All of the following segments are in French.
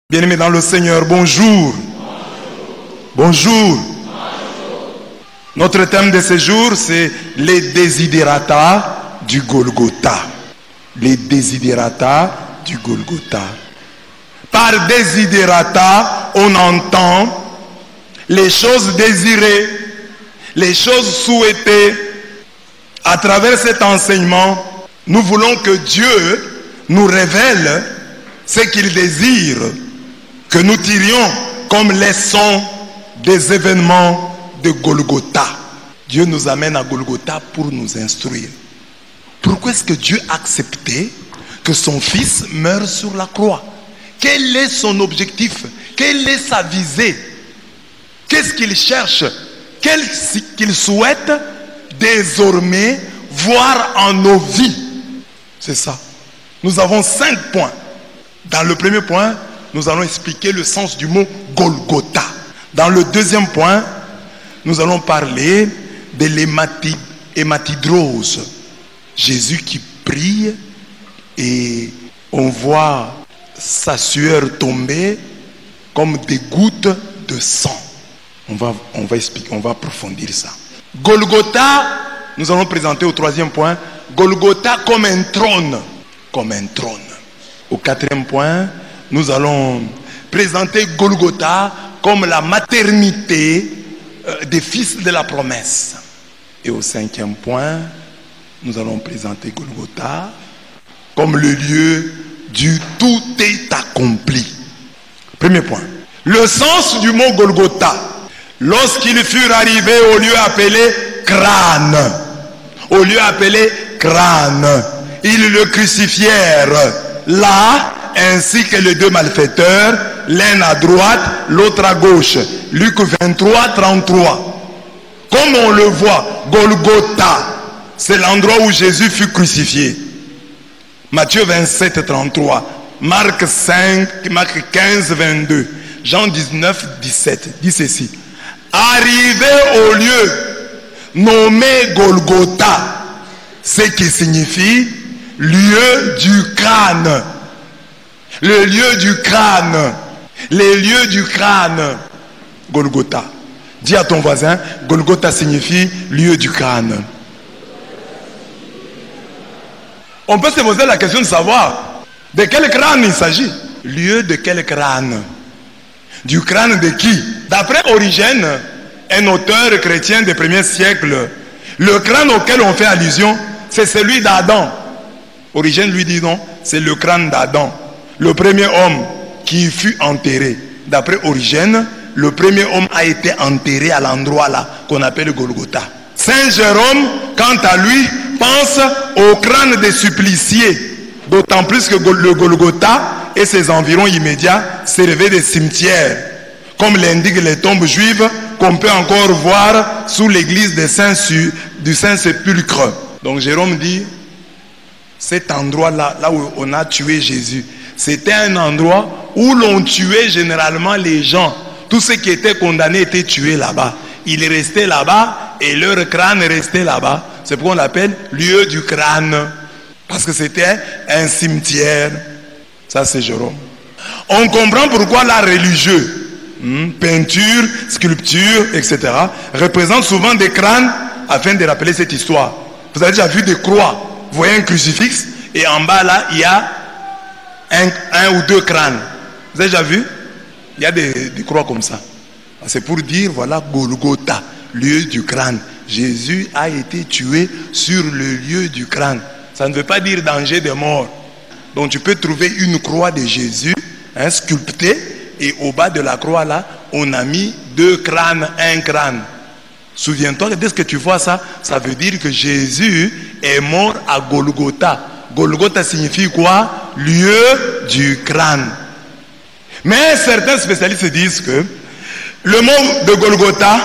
Bien-aimés dans le Seigneur, bonjour. Bonjour. Notre thème de ce jour, c'est les desiderata du Golgotha. Les desiderata du Golgotha. Par desiderata, on entend les choses désirées, les choses souhaitées. À travers cet enseignement, nous voulons que Dieu nous révèle ce qu'il désire, que nous tirions comme leçon des événements de Golgotha. Dieu nous amène à Golgotha pour nous instruire. Pourquoi est-ce que Dieu a accepté que son fils meure sur la croix? Quel est son objectif? Quelle est sa visée? Qu'est-ce qu'il cherche? Qu'est-ce qu'il souhaite désormais voir en nos vies? C'est ça. Nous avons 5 points. Dans le premier point, nous allons expliquer le sens du mot Golgotha. Dans le deuxième point, nous allons parler de l'hématidrose. Jésus qui prie et on voit sa sueur tomber comme des gouttes de sang. On va expliquer, on va approfondir ça. Golgotha, nous allons présenter au troisième point, Golgotha comme un trône. Comme un trône. Au quatrième point, nous allons présenter Golgotha comme la maternité des fils de la promesse. Et au cinquième point, nous allons présenter Golgotha comme le lieu du tout est accompli. Premier point. Le sens du mot Golgotha. Lorsqu'ils furent arrivés au lieu appelé crâne, ils le crucifièrent là, ainsi que les 2 malfaiteurs, l'un à droite, l'autre à gauche. Luc 23, 33. Comme on le voit, Golgotha, c'est l'endroit où Jésus fut crucifié. Matthieu 27, 33. Marc 15, 22. Jean 19, 17. Dit ceci. Arrivé au lieu nommé Golgotha, ce qui signifie lieu du crâne. Le lieu du crâne. Les lieux du crâne. Golgotha. Dis à ton voisin, Golgotha signifie lieu du crâne. On peut se poser la question de savoir de quel crâne il s'agit. Lieu de quel crâne? Du crâne de qui? D'après Origène, un auteur chrétien des premiers siècles, le crâne auquel on fait allusion, c'est celui d'Adam. Origène lui dit non, c'est le crâne d'Adam, le premier homme qui fut enterré. D'après Origène, le premier homme a été enterré à l'endroit là qu'on appelle Golgotha. Saint Jérôme, quant à lui, pense au crâne des suppliciés, d'autant plus que le Golgotha et ses environs immédiats servaient de cimetières, comme l'indiquent les tombes juives qu'on peut encore voir sous l'église du Saint-Sépulcre. Donc Jérôme dit, cet endroit-là, là où on a tué Jésus, c'était un endroit où l'on tuait généralement les gens. Tous ceux qui étaient condamnés étaient tués là-bas. Ils restaient là-bas et leur crâne restait là-bas. C'est pourquoi on l'appelle lieu du crâne. Parce que c'était un cimetière. Ça c'est Jérôme. On comprend pourquoi l'art religieux, peinture, sculpture, etc., représente souvent des crânes afin de rappeler cette histoire. Vous avez déjà vu des croix. Vous voyez un crucifix et en bas là, il y a un ou 2 crânes. Vous avez déjà vu? Il y a des croix comme ça. C'est pour dire, voilà, Golgotha, lieu du crâne. Jésus a été tué sur le lieu du crâne. Ça ne veut pas dire danger de mort. Donc tu peux trouver une croix de Jésus, sculptée, et au bas de la croix là, on a mis 2 crânes, un crâne. Souviens-toi que dès que tu vois ça, ça veut dire que Jésus est mort à Golgotha. Golgotha signifie quoi? Lieu du crâne. Mais certains spécialistes disent que le mot de Golgotha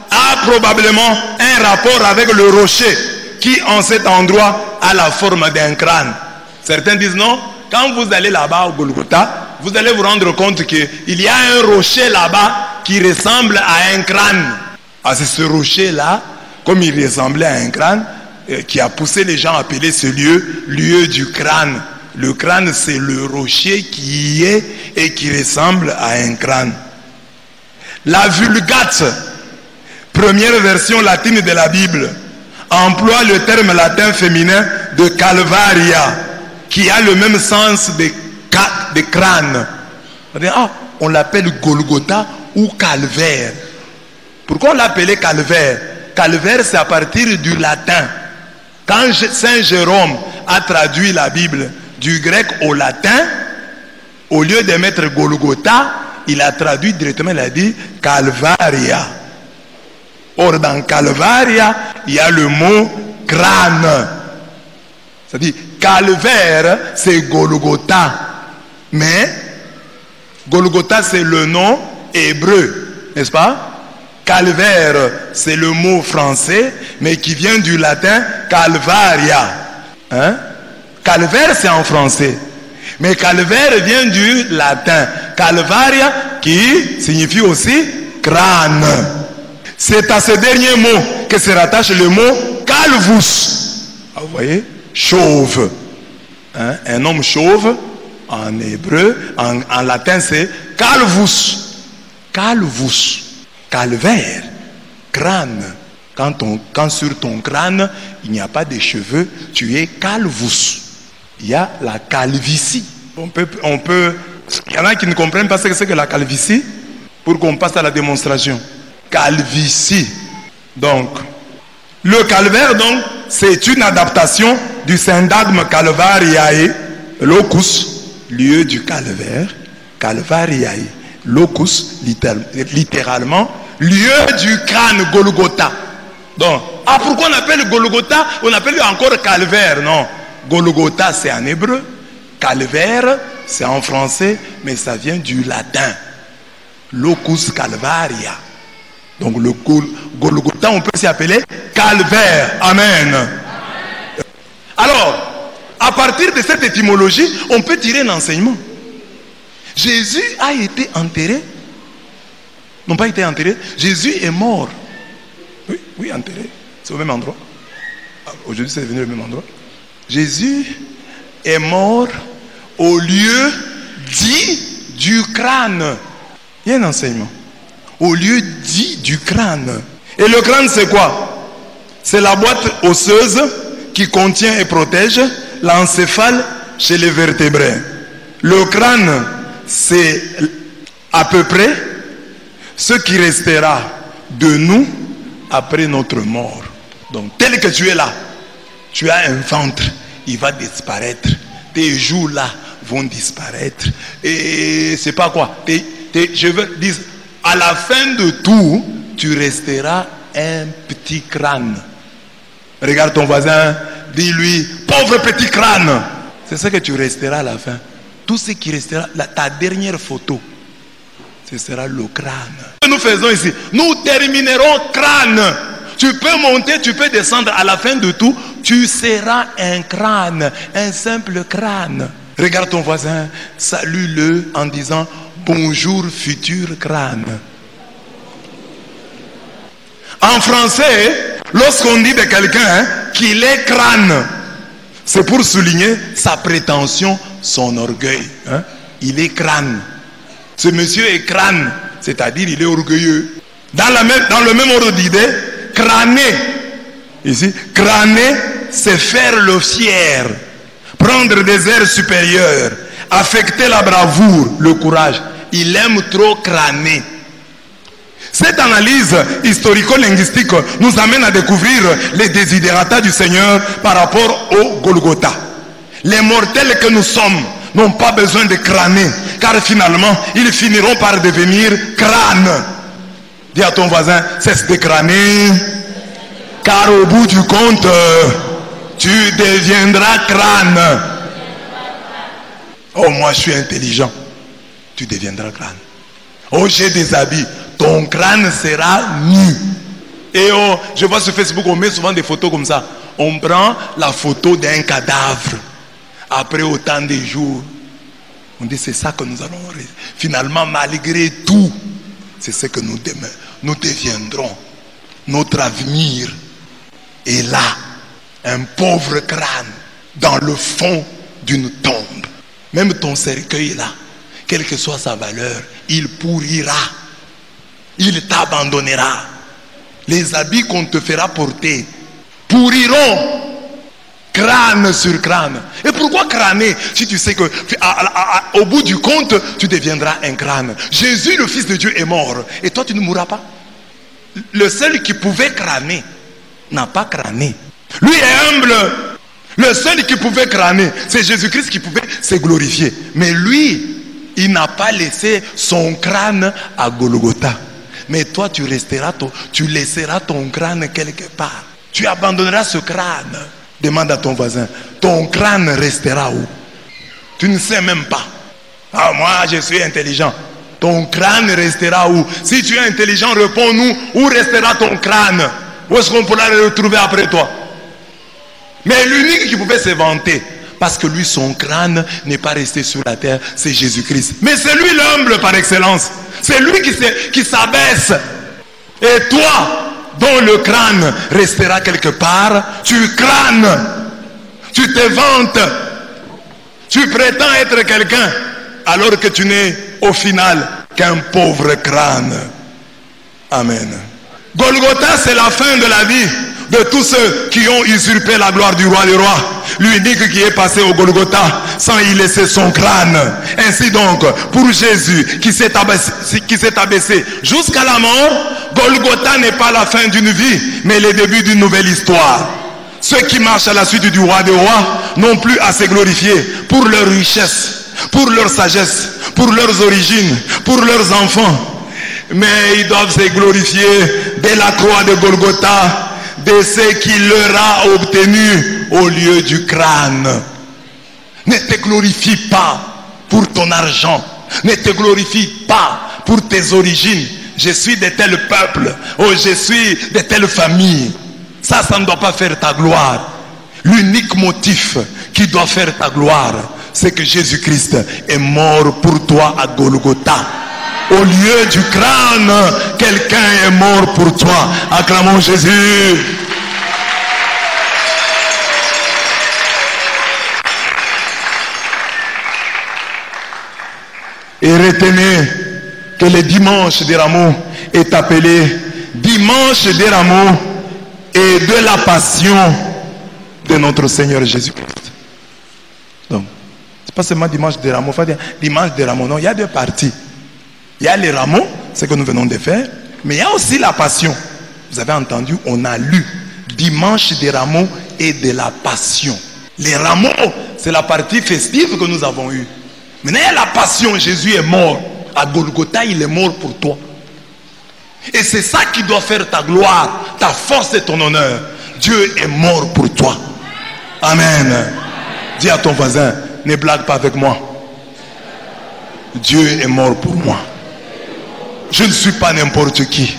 a probablement un rapport avec le rocher qui en cet endroit a la forme d'un crâne. Certains disent non, quand vous allez là-bas au Golgotha, vous allez vous rendre compte qu'il y a un rocher là-bas qui ressemble à un crâne. Ah, c'est ce rocher-là, comme il ressemblait à un crâne, qui a poussé les gens à appeler ce lieu, lieu du crâne. Le crâne, c'est le rocher qui est et qui ressemble à un crâne. La Vulgate, première version latine de la Bible, emploie le terme latin féminin de Calvaria, qui a le même sens de crâne. On l'appelle Golgotha ou calvaire. Pourquoi on l'appelait calvaire? Calvaire, c'est à partir du latin. Quand Saint Jérôme a traduit la Bible du grec au latin, au lieu de mettre Golgotha, il a traduit directement, il a dit Calvaria. Or, dans Calvaria, il y a le mot crâne. C'est-à-dire, calvaire, c'est Golgotha. Mais, Golgotha, c'est le nom hébreu, n'est-ce pas? Calvaire, c'est le mot français, mais qui vient du latin Calvaria. Hein? Calvaire, c'est en français. Mais calvaire vient du latin Calvaria, qui signifie aussi crâne. C'est à ce dernier mot que se rattache le mot calvus. Vous voyez? Chauve. Hein? Un homme chauve, en hébreu, en latin, c'est calvus. Calvus. Calvaire, crâne. Quand sur ton crâne, il n'y a pas de cheveux, tu es calvus. Il y a la calvitie. Il y en a qui ne comprennent pas ce que c'est que la calvitie, pour qu'on passe à la démonstration. Calvitie. Donc, le calvaire, donc, c'est une adaptation du syndagme calvariae, locus, lieu du calvaire, calvariae. Locus, littéralement, lieu du crâne, Golgotha. Donc, pourquoi on appelle Golgotha? On appelle encore calvaire, non. Golgotha, c'est en hébreu. Calvaire, c'est en français, mais ça vient du latin. Locus calvaria. Donc, le Golgotha, on peut s'y appeler calvaire. Amen. Alors, à partir de cette étymologie, on peut tirer un enseignement. Jésus a été enterré. Non, pas été enterré. Jésus est mort. Oui, enterré. C'est au même endroit. Aujourd'hui, c'est devenu le même endroit. Jésus est mort au lieu dit du crâne. Il y a un enseignement. Au lieu dit du crâne. Et le crâne, c'est quoi? C'est la boîte osseuse qui contient et protège l'encéphale chez les vertébrés. Le crâne, c'est à peu près ce qui restera de nous après notre mort. Donc, tel que tu es là, tu as un ventre, il va disparaître. Tes joues là vont disparaître. Et c'est pas quoi. Je veux dire, à la fin de tout, tu resteras un petit crâne. Regarde ton voisin, dis-lui, pauvre petit crâne. C'est ça que tu resteras à la fin. Tout ce qui restera, ta dernière photo, ce sera le crâne. Nous faisons ici, nous terminerons crâne. Tu peux monter, tu peux descendre. À la fin de tout, tu seras un crâne, un simple crâne. Regarde ton voisin, salue-le en disant bonjour futur crâne. En français, lorsqu'on dit de quelqu'un qu'il est crâne, c'est pour souligner sa prétention, son orgueil. Il est crâne. Ce monsieur est crâne, c'est-à-dire il est orgueilleux. Dans le même ordre d'idée, crâner, ici, crâner, c'est faire le fier, prendre des airs supérieurs, affecter la bravoure, le courage. Il aime trop crâner. Cette analyse historico-linguistique nous amène à découvrir les désidérata du Seigneur par rapport au Golgotha. Les mortels que nous sommes n'ont pas besoin de crâner, car finalement, ils finiront par devenir crânes. Dis à ton voisin, cesse de crâner, car au bout du compte, tu deviendras crâne. Oh, moi je suis intelligent. Tu deviendras crâne. Oh, j'ai des habits. Ton crâne sera nu. Et oh, je vois sur Facebook, on met souvent des photos comme ça. On prend la photo d'un cadavre. Après autant de jours. On dit c'est ça que nous allons. Finalement, malgré tout, c'est ce que nous deviendrons. Notre avenir est là. Un pauvre crâne dans le fond d'une tombe. Même ton cercueil là, quelle que soit sa valeur, il pourrira. Il t'abandonnera. Les habits qu'on te fera porter pourriront. Crâne sur crâne. Et pourquoi crâner si tu sais que au bout du compte, tu deviendras un crâne. Jésus, le Fils de Dieu, est mort. Et toi, tu ne mourras pas. Le seul qui pouvait crâner n'a pas crâné. Lui est humble. Le seul qui pouvait crâner, c'est Jésus-Christ qui pouvait se glorifier. Mais lui, il n'a pas laissé son crâne à Golgotha. Mais toi, tu laisseras ton crâne quelque part. Tu abandonneras ce crâne. Demande à ton voisin, ton crâne restera où? Tu ne sais même pas. Ah, moi, je suis intelligent. Ton crâne restera où? Si tu es intelligent, réponds-nous, où restera ton crâne? Où est-ce qu'on pourra le retrouver après toi? Mais l'unique qui pouvait se vanter, parce que lui, son crâne n'est pas resté sur la terre, c'est Jésus-Christ. Mais c'est lui l'humble par excellence. C'est lui qui s'abaisse. Et toi, dont le crâne restera quelque part, tu crânes, tu te vantes, tu prétends être quelqu'un, alors que tu n'es au final qu'un pauvre crâne. Amen. Golgotha, c'est la fin de la vie de tous ceux qui ont usurpé la gloire du roi des rois. L'unique qui est passé au Golgotha sans y laisser son crâne. Ainsi donc, pour Jésus qui s'est abaissé jusqu'à la mort, Golgotha n'est pas la fin d'une vie, mais le début d'une nouvelle histoire. Ceux qui marchent à la suite du roi des rois n'ont plus à se glorifier pour leur richesse, pour leur sagesse, pour leurs origines, pour leurs enfants. Mais ils doivent se glorifier dès la croix de Golgotha, de ce qu'il leur a obtenu au lieu du crâne. Ne te glorifie pas pour ton argent. Ne te glorifie pas pour tes origines. Je suis de tel peuple. Oh, je suis de telle famille. Ça ne doit pas faire ta gloire. L'unique motif qui doit faire ta gloire, c'est que Jésus-Christ est mort pour toi à Golgotha. Au lieu du crâne, quelqu'un est mort pour toi. Acclamons Jésus. Et retenez que le dimanche des rameaux est appelé dimanche des rameaux et de la passion de notre Seigneur Jésus-Christ. Donc, c'est pas seulement dimanche des rameaux, il faut dire dimanche des rameaux. Non, il y a deux parties. Il y a les rameaux, ce que nous venons de faire, mais il y a aussi la passion. Vous avez entendu, on a lu dimanche des rameaux et de la passion. Les rameaux, c'est la partie festive que nous avons eue. Maintenant, il y a la passion. Jésus est mort. À Golgotha, il est mort pour toi. Et c'est ça qui doit faire ta gloire, ta force et ton honneur. Dieu est mort pour toi. Amen. Dis à ton voisin, ne blague pas avec moi. Dieu est mort pour moi. Je ne suis pas n'importe qui.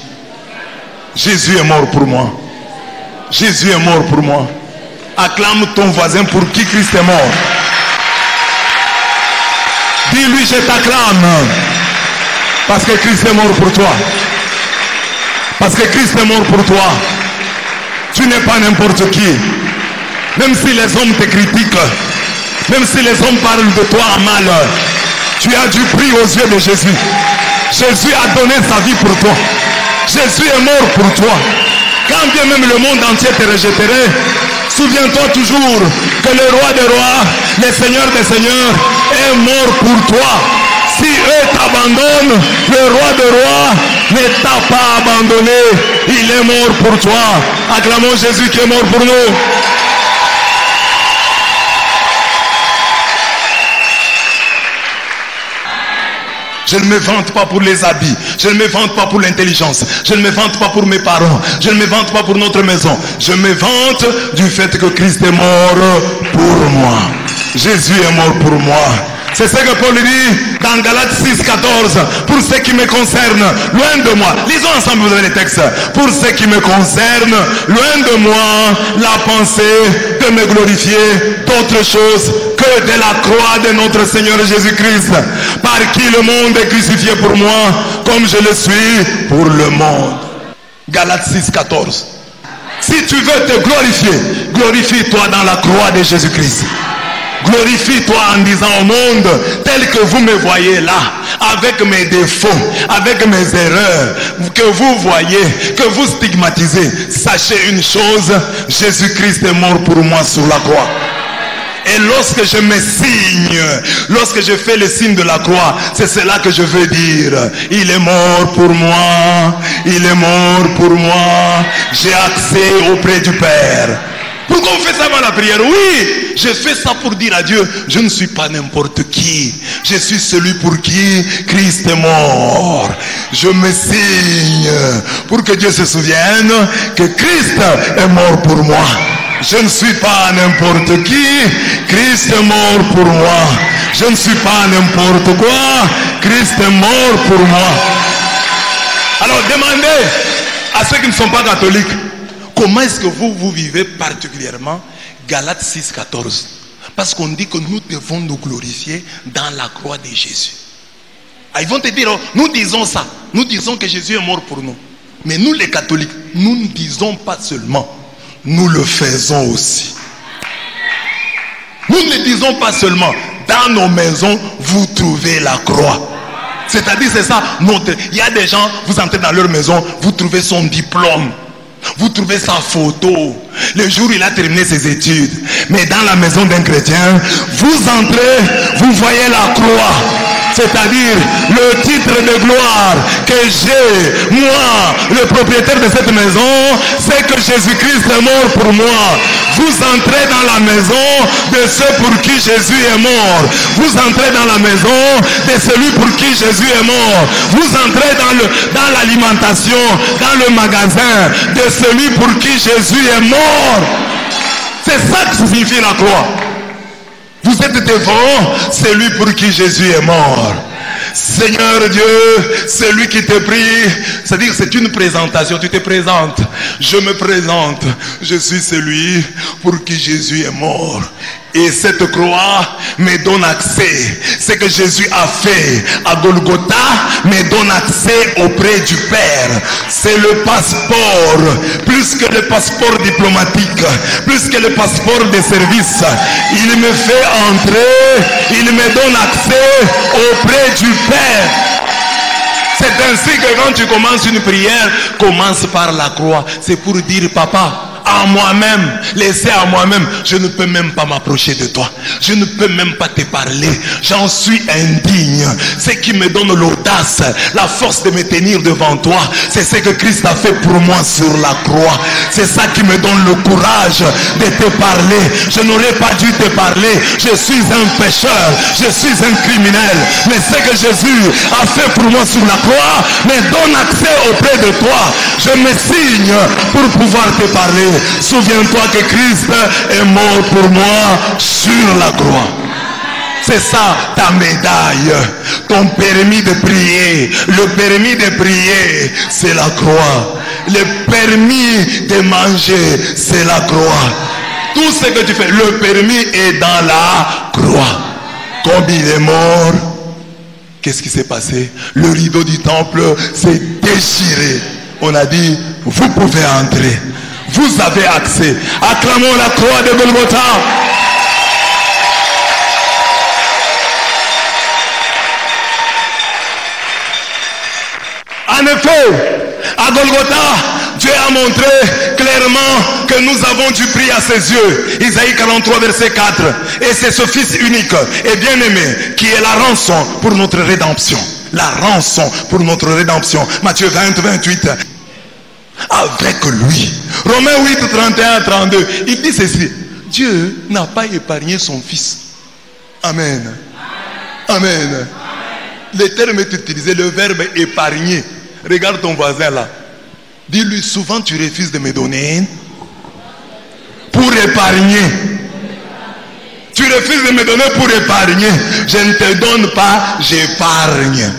Jésus est mort pour moi. Jésus est mort pour moi. Acclame ton voisin pour qui Christ est mort. Dis-lui, je t'acclame. Parce que Christ est mort pour toi. Parce que Christ est mort pour toi. Tu n'es pas n'importe qui. Même si les hommes te critiquent, même si les hommes parlent de toi en mal, tu as du prix aux yeux de Jésus. Jésus a donné sa vie pour toi. Jésus est mort pour toi. Quand bien même le monde entier te rejetterait, souviens-toi toujours que le roi des rois, le Seigneur des seigneurs est mort pour toi. Si eux t'abandonnent, le roi des rois ne t'a pas abandonné. Il est mort pour toi. Acclamons Jésus qui est mort pour nous. Je ne me vante pas pour les habits. Je ne me vante pas pour l'intelligence. Je ne me vante pas pour mes parents. Je ne me vante pas pour notre maison. Je me vante du fait que Christ est mort pour moi. Jésus est mort pour moi. C'est ce que Paul dit dans Galates 6, 14. Pour ce qui me concerne, loin de moi. Lisons ensemble, vous avez les textes. Pour ce qui me concerne, loin de moi la pensée de me glorifier d'autre chose que de la croix de notre Seigneur Jésus-Christ, par qui le monde est crucifié pour moi, comme je le suis pour le monde. Galates 6, 14. Si tu veux te glorifier, glorifie-toi dans la croix de Jésus-Christ. Glorifie-toi en disant au monde, tel que vous me voyez là, avec mes défauts, avec mes erreurs, que vous voyez, que vous stigmatisez. Sachez une chose, Jésus-Christ est mort pour moi sur la croix. Et lorsque je me signe, lorsque je fais le signe de la croix, c'est cela que je veux dire. Il est mort pour moi. Il est mort pour moi. J'ai accès auprès du Père. Pourquoi on fait ça avant la prière? Oui, je fais ça pour dire à Dieu, je ne suis pas n'importe qui. Je suis celui pour qui Christ est mort. Je me signe pour que Dieu se souvienne que Christ est mort pour moi. Je ne suis pas n'importe qui. Christ est mort pour moi. Je ne suis pas n'importe quoi. Christ est mort pour moi. Alors demandez à ceux qui ne sont pas catholiques, comment est-ce que vous vivez particulièrement Galates 6, 14. Parce qu'on dit que nous devons nous glorifier dans la croix de Jésus. Ah, ils vont te dire, oh, nous disons ça. Nous disons que Jésus est mort pour nous. Mais nous les catholiques, nous ne disons pas seulement. Nous le faisons aussi. Nous ne disons pas seulement, dans nos maisons, vous trouvez la croix. C'est-à-dire, c'est ça. Il y a des gens, vous entrez dans leur maison, vous trouvez son diplôme. Vous trouvez sa photo. Le jour où il a terminé ses études. Mais dans la maison d'un chrétien, vous entrez, vous voyez la croix. C'est-à-dire le titre de gloire que j'ai, moi, le propriétaire de cette maison, c'est que Jésus-Christ est mort pour moi. Vous entrez dans la maison de ceux pour qui Jésus est mort. Vous entrez dans la maison de celui pour qui Jésus est mort. Vous entrez dans l'alimentation, dans le magasin de celui pour qui Jésus est mort. C'est ça que signifie la croix. Vous êtes devant celui pour qui Jésus est mort. Seigneur Dieu, celui qui te prie, c'est-à-dire c'est une présentation, tu te présentes. Je me présente, je suis celui pour qui Jésus est mort. Et cette croix me donne accès. Ce que Jésus a fait à Golgotha me donne accès auprès du Père. C'est le passeport, plus que le passeport diplomatique, plus que le passeport de service. Il me fait entrer, il me donne accès auprès du Père. C'est ainsi que quand tu commences une prière, commence par la croix. C'est pour dire, papa, à moi-même, laissez à moi-même, je ne peux même pas m'approcher de toi. Je ne peux même pas te parler. J'en suis indigne. Ce qui me donne l'audace, la force de me tenir devant toi, c'est ce que Christ a fait pour moi sur la croix. C'est ça qui me donne le courage de te parler. Je n'aurais pas dû te parler. Je suis un pécheur. Je suis un criminel. Mais ce que Jésus a fait pour moi sur la croix me donne accès auprès de toi. Je me signe pour pouvoir te parler. Souviens-toi que Christ est mort pour moi sur la croix. C'est ça ta médaille, ton permis de prier. Le permis de prier, c'est la croix. Le permis de manger, c'est la croix. Tout ce que tu fais, le permis est dans la croix. Comme il est mort, qu'est-ce qui s'est passé? Le rideau du temple s'est déchiré. On a dit, vous pouvez entrer. Vous avez accès. Acclamons la croix de Golgotha. En effet, à Golgotha, Dieu a montré clairement que nous avons du prix à ses yeux. Isaïe 43, verset 4. Et c'est ce Fils unique et bien-aimé qui est la rançon pour notre rédemption. La rançon pour notre rédemption. Matthieu 20, 28. Avec lui. Romains 8, 31, 32. Il dit ceci. Dieu n'a pas épargné son Fils. Amen. Amen. Le terme est utilisé, le verbe épargner. Regarde ton voisin là. Dis-lui, souvent tu refuses de me donner pour épargner. Tu refuses de me donner pour épargner. Je ne te donne pas, j'épargne.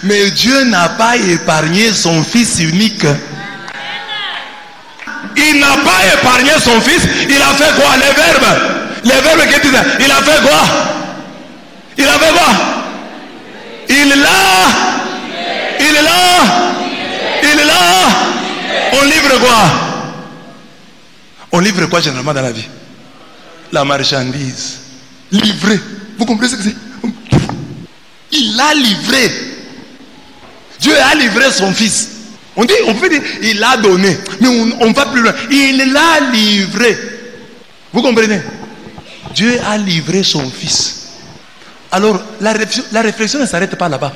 Mais Dieu n'a pas épargné son Fils unique. Il n'a pas épargné son Fils. Il a fait quoi? Les verbes que tu dis. Il a fait quoi? Il a fait quoi? Il est là. On livre quoi? On livre quoi généralement dans la vie? La marchandise. Livré. Vous comprenez ce que c'est? Il a livré. Dieu a livré son fils. On peut dire, il a donné. Mais on va plus loin. Il l'a livré. Vous comprenez? Dieu a livré son fils. Alors, la réflexion ne s'arrête pas là-bas.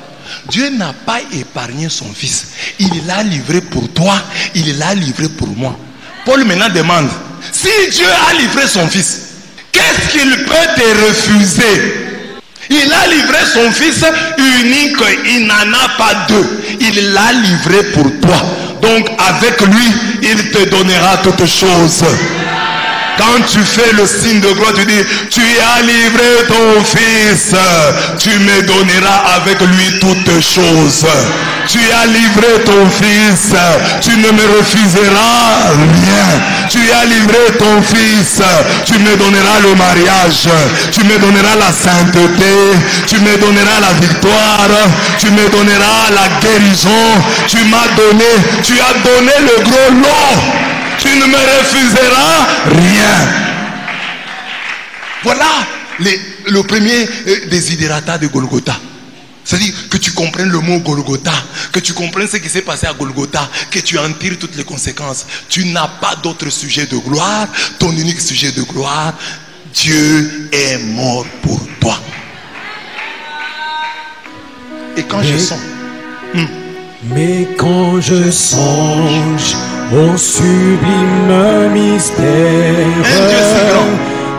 Dieu n'a pas épargné son fils. Il l'a livré pour toi. Il l'a livré pour moi. Paul maintenant demande, si Dieu a livré son fils, qu'est-ce qu'il peut te refuser? Il a livré son fils unique. Il n'en a pas deux. Il l'a livré pour toi. Donc avec lui, il te donnera toutes choses. Quand tu fais le signe de gloire, tu dis, tu as livré ton fils, tu me donneras avec lui toutes choses. Tu as livré ton fils, tu ne me refuseras rien. Tu as livré ton fils, tu me donneras le mariage, tu me donneras la sainteté, tu me donneras la victoire, tu me donneras la guérison. Tu m'as donné, tu as donné le gros lot. Tu ne me refuseras rien. Voilà le premier desiderata de Golgotha. C'est-à-dire que tu comprennes le mot Golgotha, que tu comprennes ce qui s'est passé à Golgotha, que tu en tires toutes les conséquences. Tu n'as pas d'autre sujet de gloire. Ton unique sujet de gloire, Dieu est mort pour toi. Et quand je sens... Mais quand je songe au sublime mystère, un Dieu si grand,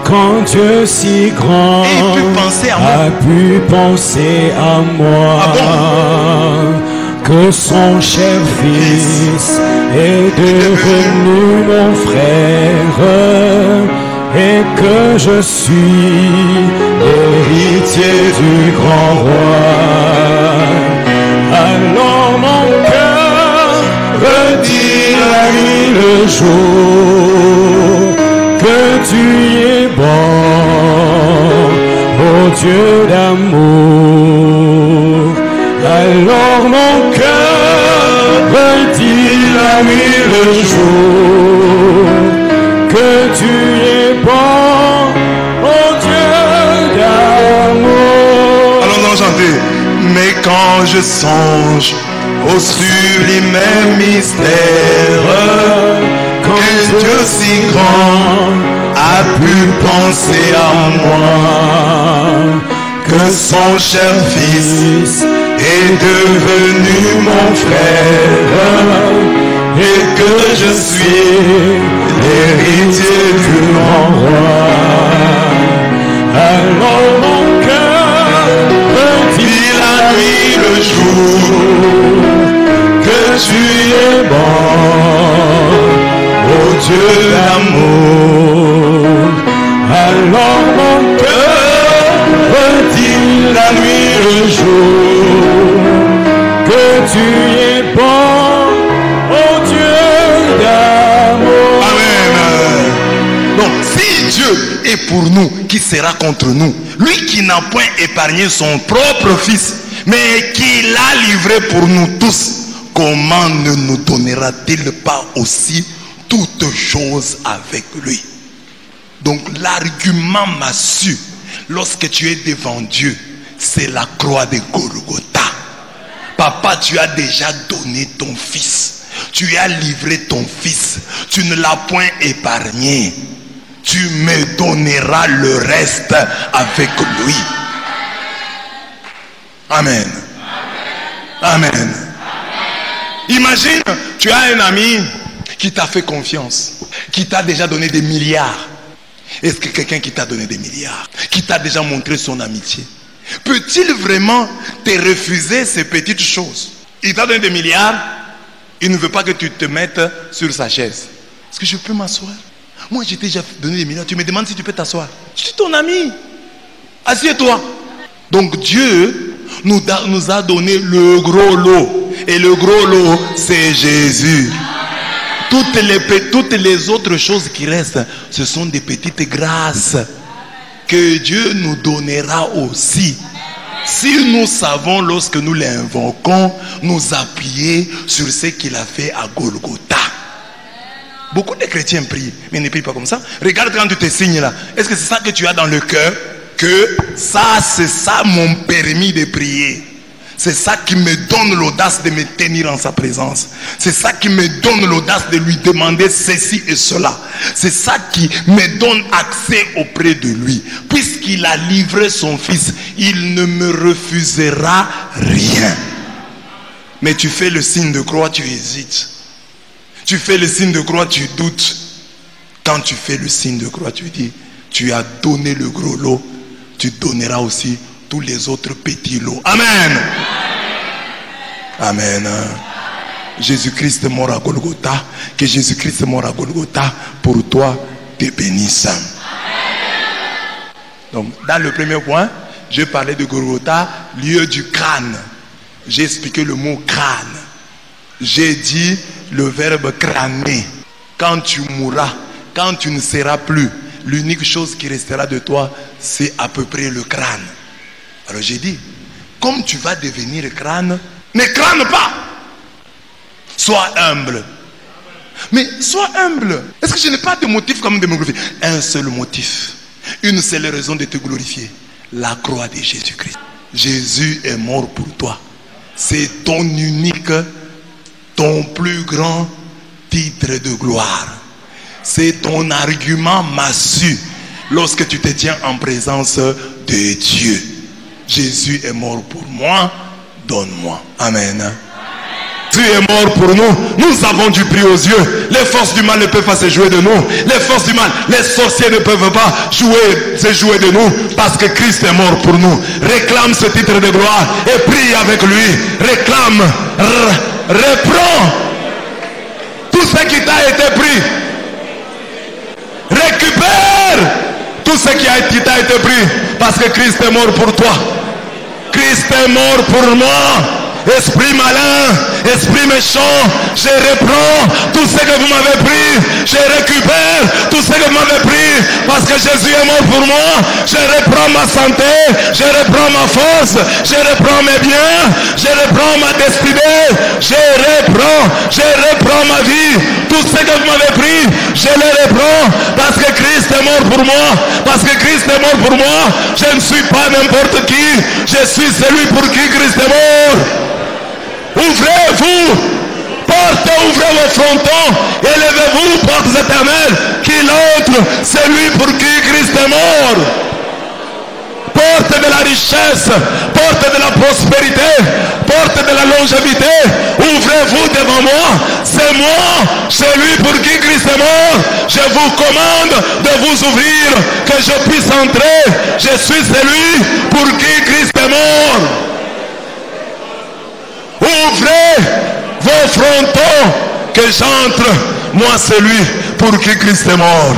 quand Dieu si grand a pu penser à moi, que son cher fils est devenu mon frère, et que je suis l'héritier du grand roi. Alors mon cœur redit la nuit le jour que tu es bon, ô Dieu d'amour. Alors mon cœur redit la nuit le jour que tu es bon, ô Dieu d'amour. Allons-en chanter. Mais quand je songe au sublime mystère, qu'un Dieu si grand a pu penser à moi, que son cher fils est devenu mon frère, et que je suis l'héritier du grand roi. Alors mon cœur redit la nuit le jour que tu es bon, ô Dieu d'amour. Alors mon cœur redit la nuit le jour que tu es bon, ô Dieu d'amour. Amen. Donc si Dieu est pour nous, qui sera contre nous? Lui qui n'a point épargné son propre fils, mais qui l'a livré pour nous tous, comment ne nous donnera-t-il pas aussi toutes choses avec lui? Donc l'argument massue, lorsque tu es devant Dieu, c'est la croix de Golgotha. Papa, tu as déjà donné ton fils, tu as livré ton fils, tu ne l'as point épargné. Tu me donneras le reste avec lui. Amen. Amen. Amen. Imagine, tu as un ami qui t'a fait confiance, qui t'a déjà donné des milliards. Est-ce que quelqu'un qui t'a donné des milliards, qui t'a déjà montré son amitié, peut-il vraiment te refuser ces petites choses? Il t'a donné des milliards, il ne veut pas que tu te mettes sur sa chaise. Est-ce que je peux m'asseoir? Moi, j'ai déjà donné des milliards. Tu me demandes si tu peux t'asseoir. Je suis ton ami. Assieds-toi. Donc Dieu nous a donné le gros lot. Et le gros lot, c'est Jésus. Toutes les autres choses qui restent, ce sont des petites grâces que Dieu nous donnera aussi. Si nous savons, lorsque nous l'invoquons, nous appuyer sur ce qu'il a fait à Golgotha. Beaucoup de chrétiens prient, mais ils ne prient pas comme ça. Regarde quand tu te signes là. Est-ce que c'est ça que tu as dans le cœur? que ça, c'est ça mon permis de prier. C'est ça qui me donne l'audace de me tenir en sa présence. C'est ça qui me donne l'audace de lui demander ceci et cela. C'est ça qui me donne accès auprès de lui. Puisqu'il a livré son fils, il ne me refusera rien. Mais tu fais le signe de croix, tu hésites. Tu fais le signe de croix, tu doutes. Quand tu fais le signe de croix, tu dis, tu as donné le gros lot, tu donneras aussi tous les autres petits lots. Amen. Amen. Jésus-Christ est mort à Golgotha. Que Jésus-Christ est mort à Golgotha pour toi, te bénisse. Donc, dans le premier point, j'ai parlé de Golgotha, lieu du crâne. J'ai expliqué le mot crâne. J'ai dit le verbe crâner. Quand tu mourras, quand tu ne seras plus, l'unique chose qui restera de toi, c'est à peu près le crâne. Alors j'ai dit, comme tu vas devenir crâne, ne crâne pas. Sois humble. Mais sois humble. Est-ce que je n'ai pas de motif comme de me glorifier? Un seul motif. Une seule raison de te glorifier. La croix de Jésus-Christ. Jésus est mort pour toi. C'est ton unique, ton plus grand titre de gloire. C'est ton argument massue lorsque tu te tiens en présence de Dieu. Jésus est mort pour moi, donne-moi. Amen. Jésus est mort pour nous. Nous avons du prix aux yeux. Les forces du mal ne peuvent pas se jouer de nous. Les forces du mal, les sorciers ne peuvent pas se jouer de nous parce que Christ est mort pour nous. Réclame ce titre de gloire et prie avec lui. Réclame, reprends tout ce qui t'a été pris. Récupère tout ce qui t'a été pris parce que Christ est mort pour toi. Christ est mort pour moi. Esprit malin, esprit méchant, je reprends tout ce que vous m'avez pris. Je récupère tout ce que vous m'avez pris parce que Jésus est mort pour moi. Je reprends ma santé, je reprends ma force, je reprends mes biens, je reprends ma destinée, je reprends ma vie. Tout ce que vous m'avez pris, je le reprends parce que Christ est mort pour moi. Parce que Christ est mort pour moi, je ne suis pas n'importe qui, je suis celui pour qui Christ est mort. Ouvrez-vous, ouvrez vos frontons, élevez-vous, portes éternelles, qu'il entre celui pour qui Christ est mort. Porte de la richesse, porte de la prospérité, porte de la longévité, ouvrez-vous devant moi, c'est moi, celui pour qui Christ est mort. Je vous commande de vous ouvrir, que je puisse entrer, je suis celui pour qui Christ est mort. Ouvrez vos frontons, que j'entre, moi celui pour qui Christ est mort.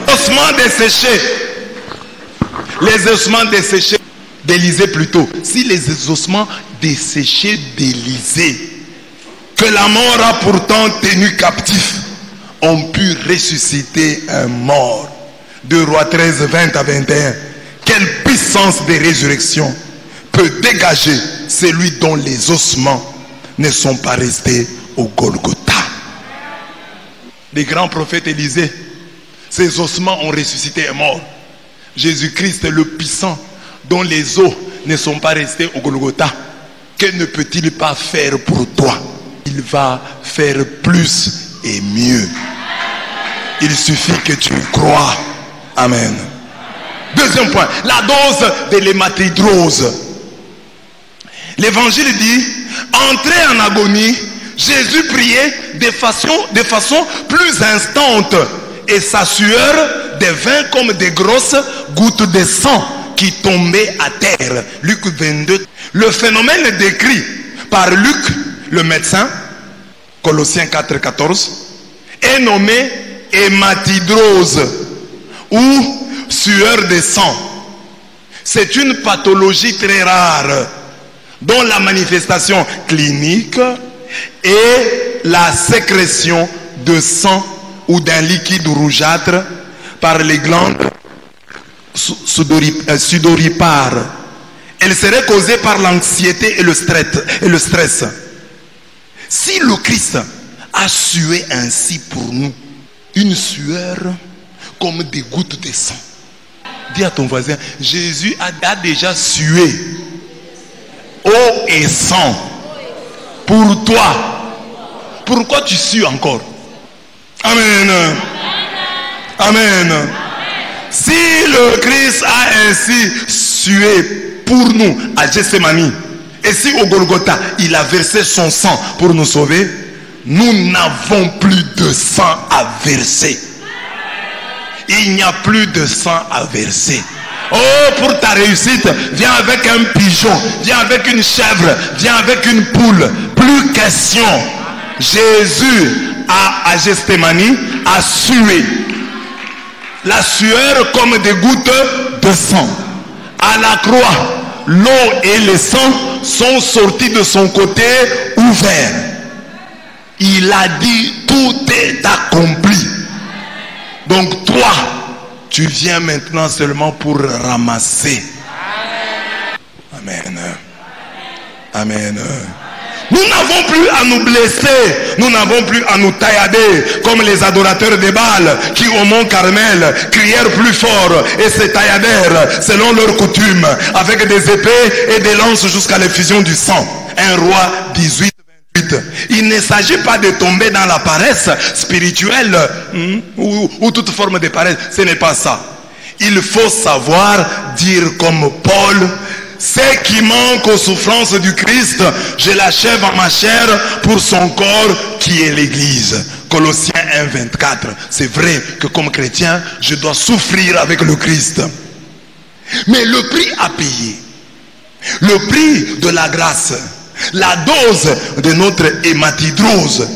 Ossements desséchés. Les ossements desséchés d'Élysée plutôt. Si les ossements desséchés d'Élysée, que la mort a pourtant tenu captif, ont pu ressusciter un mort. 2 Rois 13, 20 à 21. Quelle puissance de résurrection peut dégager celui dont les ossements ne sont pas restés au Golgotha? Les grands prophètes Élysée, ces ossements ont ressuscité un mort. Jésus-Christ est le puissant dont les os ne sont pas restés au Golgotha. Que ne peut-il pas faire pour toi? Il va faire plus et mieux. Il suffit que tu crois. Amen. Deuxième point, la dose de l'hématidrose. L'évangile dit, entré en agonie, Jésus priait de façon plus instante et sa sueur devint comme des grosses gouttes de sang qui tombaient à terre. Luc 22. Le phénomène décrit par Luc, le médecin, Colossiens 4, 14, est nommé hématidrose ou sueur de sang. C'est une pathologie très rare dont la manifestation clinique est la sécrétion de sang ou d'un liquide rougeâtre par les glandes sudoripares. Elle serait causée par l'anxiété et le stress. Si le Christ a sué ainsi pour nous, une sueur comme des gouttes de sang. Dis à ton voisin, Jésus a déjà sué eau et sang pour toi. Pourquoi tu sues encore? Amen. Amen. Si le Christ a ainsi sué pour nous à Gethsémani, et si au Golgotha il a versé son sang pour nous sauver, nous n'avons plus de sang à verser. Il n'y a plus de sang à verser. Oh, pour ta réussite, viens avec un pigeon, viens avec une chèvre, viens avec une poule. Plus question. Jésus à Gethsémani a sué. La sueur comme des gouttes de sang. À la croix, l'eau et le sang sont sortis de son côté ouvert. Il a dit, tout est accompli. Donc toi, tu viens maintenant seulement pour ramasser. Amen. Amen. Nous n'avons plus à nous blesser, nous n'avons plus à nous taillader comme les adorateurs des Baals qui au mont Carmel crièrent plus fort et se tailladèrent selon leur coutume avec des épées et des lances jusqu'à l'effusion du sang. 1 Roi 18. Il ne s'agit pas de tomber dans la paresse spirituelle ou toute forme de paresse. Ce n'est pas ça. Il faut savoir dire comme Paul, ce qui manque aux souffrances du Christ, je l'achève en ma chair pour son corps qui est l'Église. Colossiens 1, 24. C'est vrai que comme chrétien, je dois souffrir avec le Christ. Mais le prix à payer, le prix de la grâce, la dose de notre hématidrose,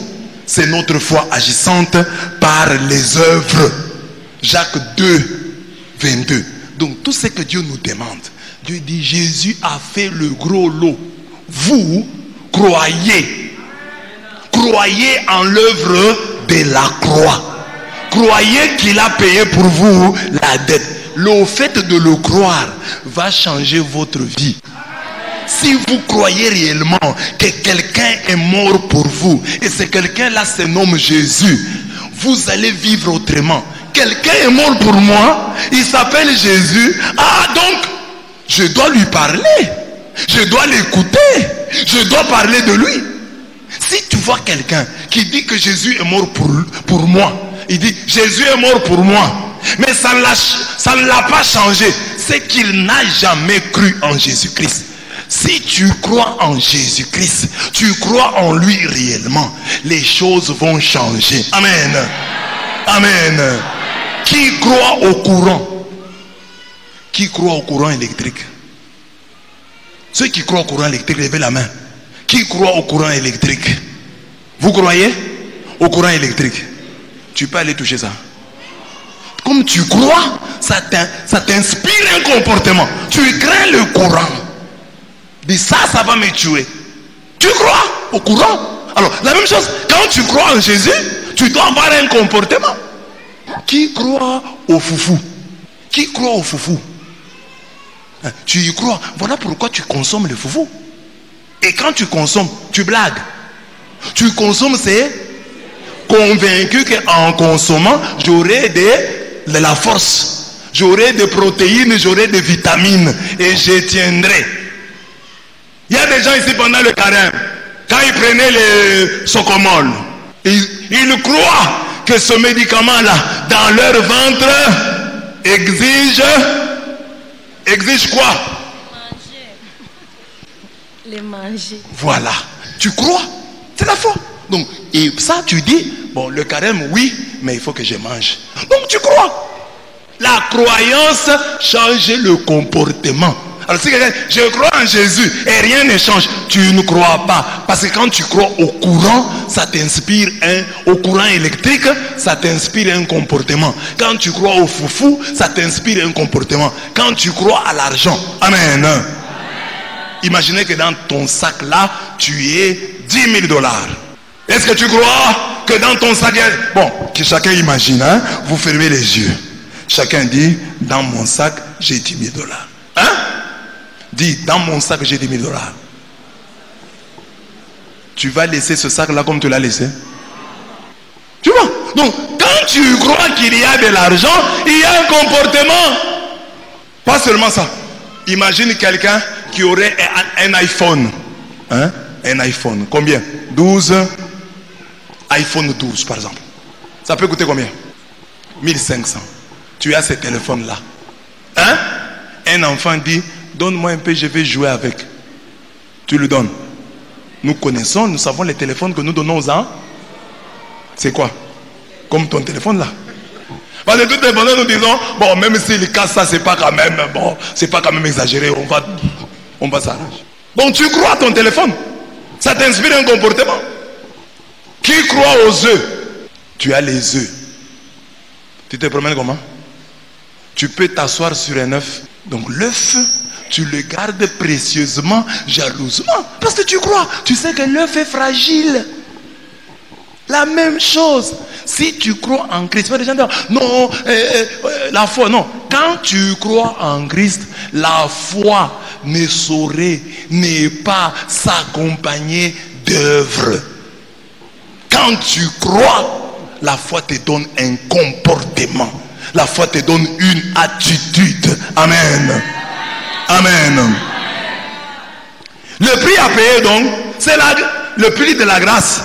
c'est notre foi agissante par les œuvres. Jacques 2, 22. Donc tout ce que Dieu nous demande, Dieu dit, Jésus a fait le gros lot. Vous croyez. Croyez en l'œuvre de la croix. Croyez qu'il a payé pour vous la dette. Le fait de le croire va changer votre vie. Si vous croyez réellement que quelqu'un est mort pour vous, et ce quelqu'un-là se nomme Jésus, vous allez vivre autrement. Quelqu'un est mort pour moi, il s'appelle Jésus. Ah, donc, je dois lui parler. Je dois l'écouter. Je dois parler de lui. Si tu vois quelqu'un qui dit que Jésus est mort pour moi, il dit, Jésus est mort pour moi, mais ça ne l'a pas changé, c'est qu'il n'a jamais cru en Jésus-Christ. Si tu crois en Jésus-Christ, tu crois en lui réellement, les choses vont changer. Amen. Amen. Qui croit au courant? Qui croit au courant électrique? Ceux qui croient au courant électrique, levez la main. Qui croit au courant électrique? Vous croyez au courant électrique? Tu peux aller toucher ça. Comme tu crois, ça t'inspire un comportement. Tu crains le courant. Dis ça va me tuer. Tu crois au courant? Alors, la même chose, quand tu crois en Jésus, tu dois avoir un comportement. Qui croit au foufou? Qui croit au foufou? Tu y crois. Voilà pourquoi tu consommes le foufou. Et quand tu consommes, tu blagues. Tu consommes, c'est convaincu qu'en consommant, j'aurai de la force. J'aurai des protéines, j'aurai des vitamines. Et je tiendrai. Il y a des gens ici pendant le carême, quand ils prenaient le Socomol, ils croient que ce médicament-là, dans leur ventre, exige quoi? Manger. Les manger. Voilà. Tu crois? C'est la foi. Donc, et ça, tu dis, bon, le carême, oui, mais il faut que je mange. Donc, tu crois. La croyance change le comportement. Alors si quelqu'un dit, je crois en Jésus et rien ne change, tu ne crois pas. Parce que quand tu crois au courant, ça t'inspire au courant électrique, ça t'inspire un comportement. Quand tu crois au foufou, ça t'inspire un comportement. Quand tu crois à l'argent, amen. Imaginez que dans ton sac là, tu aies 10 000 $. Est-ce que tu crois que dans ton sac, bon, que chacun imagine, hein? Vous fermez les yeux. Chacun dit, dans mon sac, j'ai 10 000 $. Hein? Dis, dans mon sac, j'ai 10 000 $. tu vas laisser ce sac-là comme tu l'as laissé? Tu vois? Donc, quand tu crois qu'il y a de l'argent, il y a un comportement. Pas seulement ça. Imagine quelqu'un qui aurait un iPhone. Hein? Un iPhone. Combien? 12. iPhone 12 par exemple. Ça peut coûter combien? 1500. Tu as ce téléphone-là. Hein? Un enfant dit, donne-moi un peu, je vais jouer avec. Tu lui donnes. Nous connaissons, nous savons les téléphones que nous donnons aux enfants. C'est quoi? Comme ton téléphone là. Parce que tout dépendant, nous disons, bon, même s'il casse ça, c'est pas quand même, bon, c'est pas quand même exagéré, on va s'arranger. Bon, tu crois à ton téléphone. Ça t'inspire un comportement. Qui croit aux œufs? Tu as les œufs. Tu te promènes comment? Tu peux t'asseoir sur un œuf. Donc l'œuf, tu le gardes précieusement, jalousement. Parce que tu crois. Tu sais que l'œuf est fragile. La même chose. Si tu crois en Christ, les gens disent, non, la foi, non. Quand tu crois en Christ, la foi ne saurait ne pas s'accompagner d'œuvres. Quand tu crois, la foi te donne un comportement. La foi te donne une attitude. Amen. Amen. Le prix à payer donc, c'est le prix de la grâce.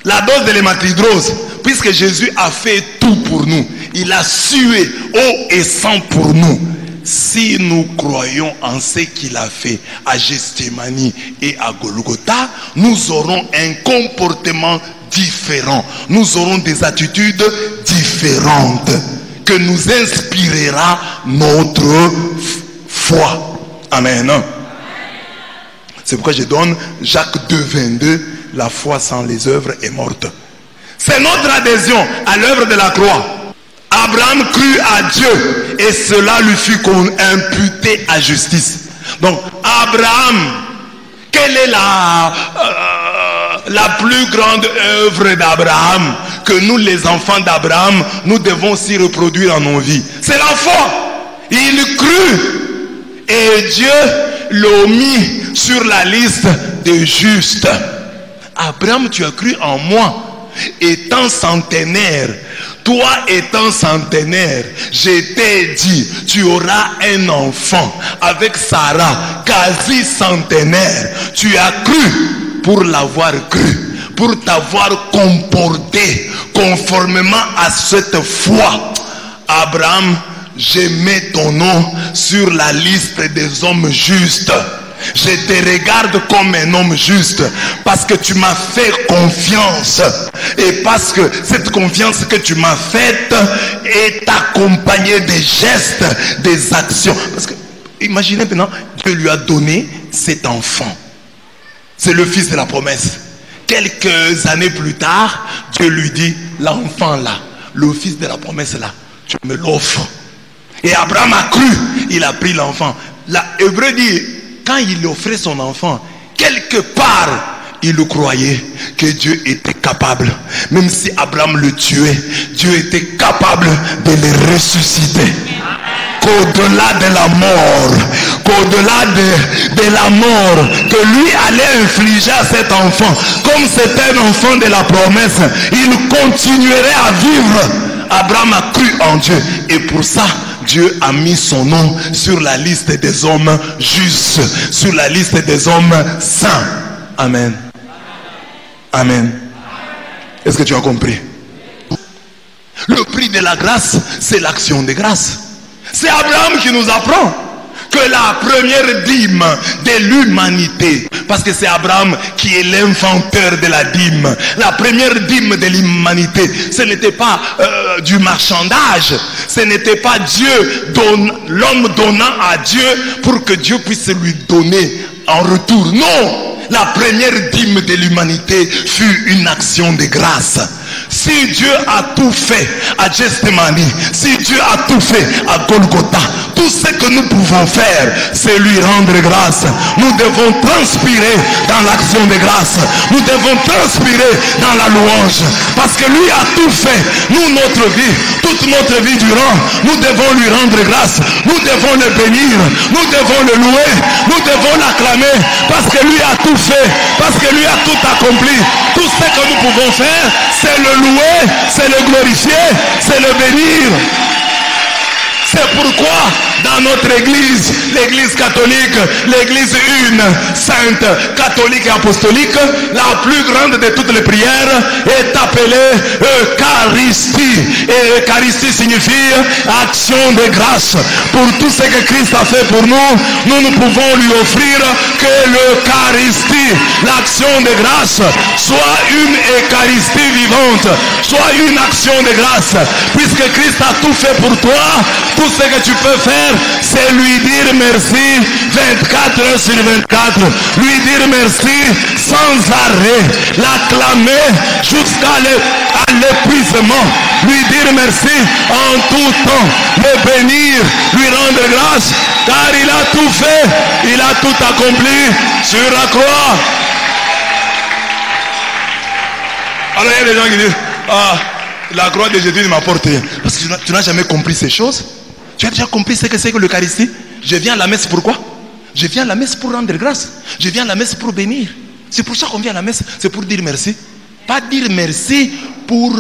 La dose de l'hématidrose. Puisque Jésus a fait tout pour nous. Il a sué eau et sang pour nous. Si nous croyons en ce qu'il a fait à Gethsémani et à Golgotha, nous aurons un comportement différent. Nous aurons des attitudes différentes que nous inspirera notre foi. Amen. C'est pourquoi je donne Jacques 2, 22. La foi sans les œuvres est morte. C'est notre adhésion à l'œuvre de la croix. Abraham crut à Dieu et cela lui fut imputé à justice. Donc Abraham, quelle est la plus grande œuvre d'Abraham que nous les enfants d'Abraham, nous devons s'y reproduire en nos vies? C'est la foi. Il crut et Dieu l'a mis sur la liste des justes. Abraham, tu as cru en moi. Étant centenaire, toi étant centenaire, je t'ai dit, tu auras un enfant avec Sarah, quasi centenaire. Tu as cru pour l'avoir cru, pour t'avoir comporté conformément à cette foi. Abraham, je mets ton nom sur la liste des hommes justes. Je te regarde comme un homme juste parce que tu m'as fait confiance et parce que cette confiance que tu m'as faite est accompagnée des gestes, des actions. Parce que imaginez maintenant, Dieu lui a donné cet enfant. C'est le fils de la promesse. Quelques années plus tard, Dieu lui dit, l'enfant là, le fils de la promesse là, tu me l'offres. Et Abraham a cru, il a pris l'enfant. L'Hébreu dit, quand il offrait son enfant, quelque part, il croyait que Dieu était capable. Même si Abraham le tuait, Dieu était capable de le ressusciter. Qu'au-delà de la mort, qu'au-delà de la mort que lui allait infliger à cet enfant, comme c'était un enfant de la promesse, il continuerait à vivre. Abraham a cru en Dieu et pour ça, Dieu a mis son nom sur la liste des hommes justes, sur la liste des hommes saints. Amen. Amen. Est-ce que tu as compris? Le prix de la grâce, c'est l'action de grâce. C'est Abraham qui nous apprend que la première dîme de l'humanité, parce que c'est Abraham qui est l'inventeur de la dîme, la première dîme de l'humanité, ce n'était pas du marchandage, ce n'était pas Dieu, l'homme donnant à Dieu pour que Dieu puisse lui donner en retour. Non, la première dîme de l'humanité fut une action de grâce. Si Dieu a tout fait à Gethsémani, si Dieu a tout fait à Golgotha, tout ce que nous pouvons faire, c'est lui rendre grâce. Nous devons transpirer dans l'action de grâce. Nous devons transpirer dans la louange. Parce que lui a tout fait. Nous, notre vie, toute notre vie durant, nous devons lui rendre grâce. Nous devons le bénir. Nous devons le louer. Nous devons l'acclamer. Parce que lui a tout fait. Parce que lui a tout accompli. Tout ce que nous pouvons faire, c'est le louer, c'est le glorifier, c'est le bénir. C'est pourquoi dans notre église, l'église catholique, l'église une, sainte, catholique et apostolique, la plus grande de toutes les prières est appelée Eucharistie. Et Eucharistie signifie action de grâce. Pour tout ce que Christ a fait pour nous, nous ne pouvons lui offrir que l'Eucharistie, l'action de grâce, soit une Eucharistie vivante, soit une action de grâce. Puisque Christ a tout fait pour toi, tout ce que tu peux faire, c'est lui dire merci 24 heures sur 24. Lui dire merci sans arrêt. L'acclamer jusqu'à l'épuisement. Lui dire merci en tout temps. Le bénir, lui rendre grâce, car il a tout fait. Il a tout accompli sur la croix. Alors il y a des gens qui disent, ah, la croix de Jésus ne m'apporte rien. Parce que tu n'as jamais compris ces choses. Tu as déjà compris ce que c'est que l'Eucharistie? Je viens à la messe pourquoi? Je viens à la messe pour rendre grâce. Je viens à la messe pour bénir. C'est pour ça qu'on vient à la messe. C'est pour dire merci. Pas dire merci pour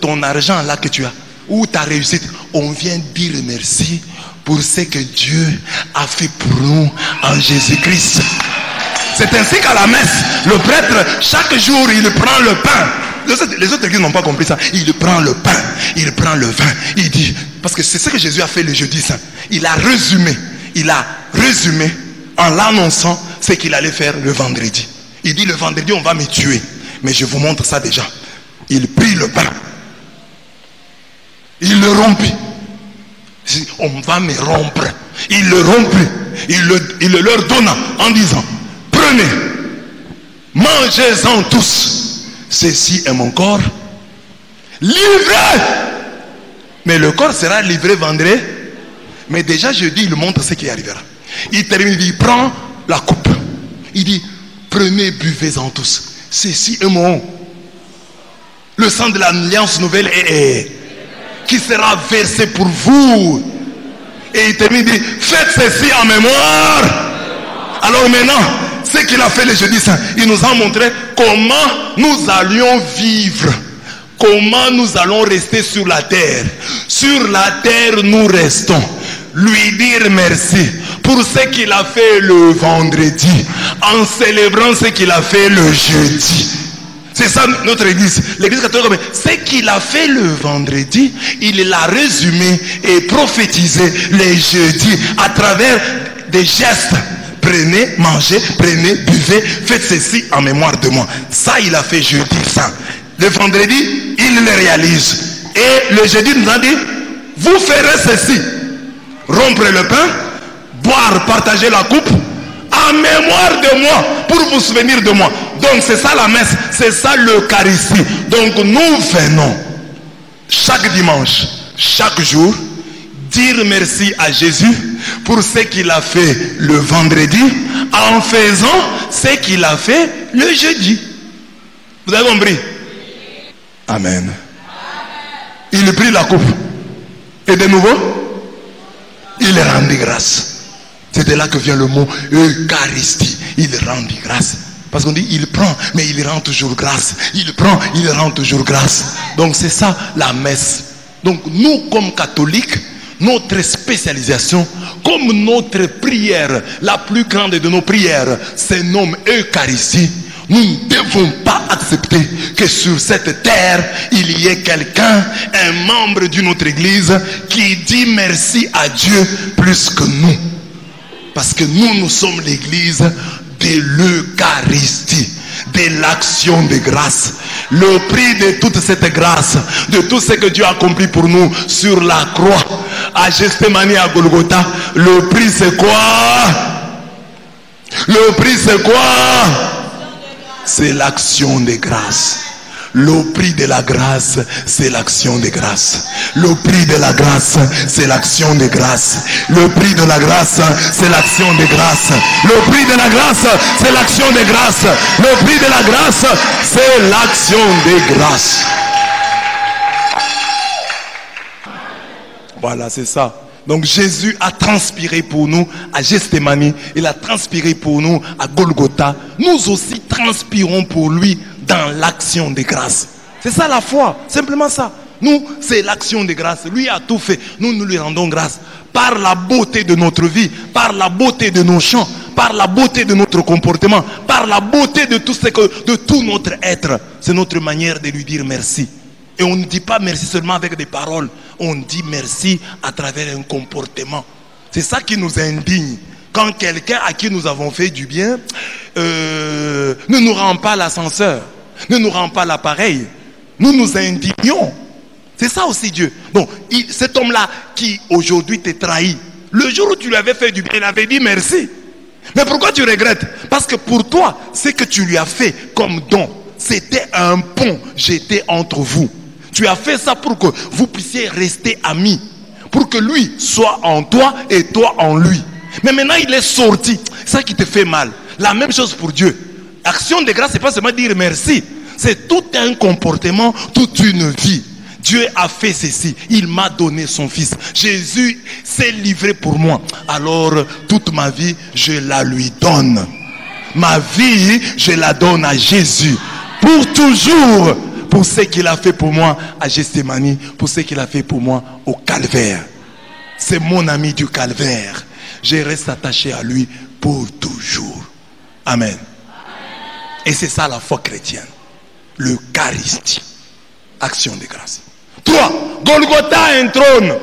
ton argent là que tu as. Ou ta réussite. On vient dire merci pour ce que Dieu a fait pour nous en Jésus-Christ. C'est ainsi qu'à la messe, le prêtre, chaque jour, il prend le pain. Les autres églises n'ont pas compris ça. Il prend le pain, il prend le vin. Il dit, parce que c'est ce que Jésus a fait le jeudi saint. Il a résumé en l'annonçant ce qu'il allait faire le vendredi. Il dit, le vendredi, on va me tuer. Mais je vous montre ça déjà. Il prit le pain. Il le rompit. On va me rompre. Il le rompit. Il le leur donna en disant, prenez, mangez-en tous. Ceci est mon corps livré. Mais le corps sera livré vendredi. Mais déjà jeudi, il montre ce qui arrivera. Il termine, il dit, prends la coupe. Il dit, prenez, buvez-en tous. Ceci est mon, le sang de l'alliance nouvelle qui sera versé pour vous. Et il termine, il dit, faites ceci en mémoire. Alors maintenant, ce qu'il a fait le jeudi saint, il nous a montré comment nous allions vivre, comment nous allons rester sur la terre. Sur la terre, nous restons. Lui dire merci pour ce qu'il a fait le vendredi, en célébrant ce qu'il a fait le jeudi. C'est ça notre église. L'église catholique, ce qu'il a fait le vendredi, il l'a résumé et prophétisé les jeudis à travers des gestes. Prenez, mangez, prenez, buvez, faites ceci en mémoire de moi. Ça, il a fait jeudi saint. Le vendredi, il le réalise. Et le jeudi nous a dit, vous ferez ceci. Rompre le pain, boire, partager la coupe, en mémoire de moi, pour vous souvenir de moi. Donc c'est ça la messe, c'est ça l'Eucharistie. Donc nous venons chaque dimanche, chaque jour, dire merci à Jésus pour ce qu'il a fait le vendredi en faisant ce qu'il a fait le jeudi. Vous avez compris? Amen. Il prit la coupe et de nouveau il rendit grâce. C'est de là que vient le mot Eucharistie. Il rendit grâce. Parce qu'on dit il prend mais il rend toujours grâce. Il prend, il rend toujours grâce. Donc c'est ça la messe. Donc nous comme catholiques, notre spécialisation, comme notre prière, la plus grande de nos prières, se nomme Eucharistie. Nous ne devons pas accepter que sur cette terre, il y ait quelqu'un, un membre d'une autre église, qui dit merci à Dieu plus que nous. Parce que nous sommes l'église de l'Eucharistie, de l'action de grâce. Le prix de toute cette grâce, de tout ce que Dieu a accompli pour nous sur la croix, à Gethsémani, à Golgotha, le prix c'est quoi? Le prix c'est quoi? C'est l'action de grâce. Le prix de la grâce, c'est l'action de grâce. Le prix de la grâce, c'est l'action de grâce. Le prix de la grâce, c'est l'action de grâce. Le prix de la grâce, c'est l'action de grâce. Le prix de la grâce, c'est l'action de grâce. Voilà, c'est ça. Donc Jésus a transpiré pour nous à Gethsémani. Il a transpiré pour nous à Golgotha. Nous aussi transpirons pour lui dans l'action de grâce. C'est ça la foi, simplement ça. Nous, c'est l'action de grâce. Lui a tout fait. Nous lui rendons grâce. Par la beauté de notre vie, par la beauté de nos chants, par la beauté de notre comportement, par la beauté de tout notre être. C'est notre manière de lui dire merci. Et on ne dit pas merci seulement avec des paroles. On dit merci à travers un comportement. C'est ça qui nous indigne. Quand quelqu'un à qui nous avons fait du bien ne nous rend pas l'ascenseur, ne nous rend pas l'appareil, nous nous indignons. C'est ça aussi Dieu. Donc cet homme-là qui aujourd'hui te trahit, le jour où tu lui avais fait du bien, il avait dit merci. Mais pourquoi tu regrettes? Parce que pour toi, ce que tu lui as fait comme don, c'était un pont jeté entre vous. Tu as fait ça pour que vous puissiez rester amis. Pour que lui soit en toi et toi en lui. Mais maintenant il est sorti. C'est ça qui te fait mal. La même chose pour Dieu. Action de grâce, c'est pas seulement dire merci. C'est tout un comportement, toute une vie. Dieu a fait ceci. Il m'a donné son fils. Jésus s'est livré pour moi. Alors toute ma vie, je la lui donne. Ma vie, je la donne à Jésus. Pour toujours. Pour ce qu'il a fait pour moi à Gethsémani, pour ce qu'il a fait pour moi au calvaire. C'est mon ami du calvaire. Je reste attaché à lui pour toujours. Amen. Et c'est ça la foi chrétienne. L'Eucharistie. Action de grâce. 3. Golgotha a un trône.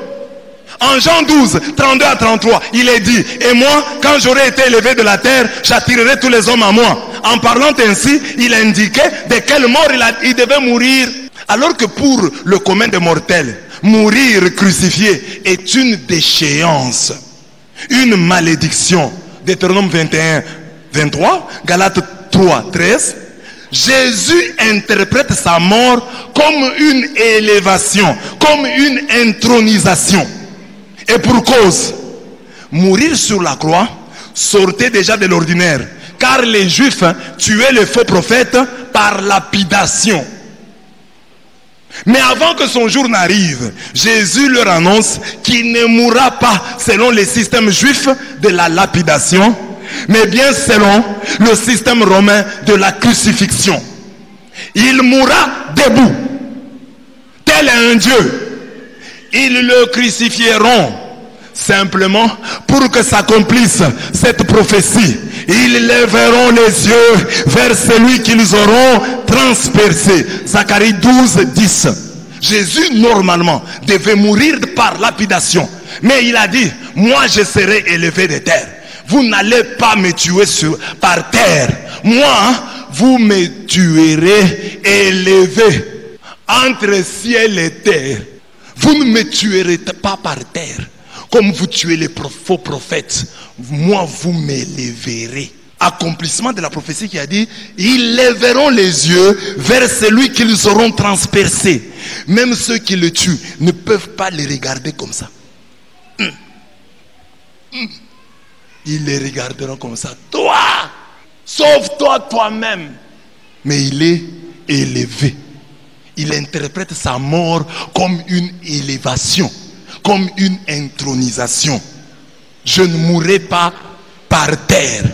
En Jean 12, 32 à 33, il est dit, et moi, quand j'aurai été élevé de la terre, j'attirerai tous les hommes à moi. En parlant ainsi, il indiquait de quelle mort il devait mourir. Alors que pour le commun des mortels, mourir crucifié est une déchéance, une malédiction. Deutéronome 21, 23, Galates 3, 13. Jésus interprète sa mort comme une élévation, comme une intronisation. Et pour cause, mourir sur la croix sortait déjà de l'ordinaire. Car les Juifs tuaient les faux prophètes par lapidation. Mais avant que son jour n'arrive, Jésus leur annonce qu'il ne mourra pas selon les systèmes juifs de la lapidation, mais bien selon le système romain de la crucifixion. Il mourra debout, tel un Dieu. Ils le crucifieront simplement pour que s'accomplisse cette prophétie. Ils lèveront les yeux vers celui qu'ils auront transpercé. Zacharie 12, 10. Jésus normalement devait mourir par lapidation. Mais il a dit, moi je serai élevé de terre. Vous n'allez pas me tuer par terre. Moi, vous me tuerez élevé entre ciel et terre. Vous ne me tuerez pas par terre. Comme vous tuez les faux prophètes, moi vous m'élèverez. Accomplissement de la prophétie qui a dit, ils lèveront les yeux vers celui qu'ils auront transpercé. Même ceux qui le tuent ne peuvent pas les regarder comme ça. Ils les regarderont comme ça. Toi, sauve-toi toi-même. Mais il est élevé. Il interprète sa mort comme une élévation, comme une intronisation. Je ne mourrai pas par terre,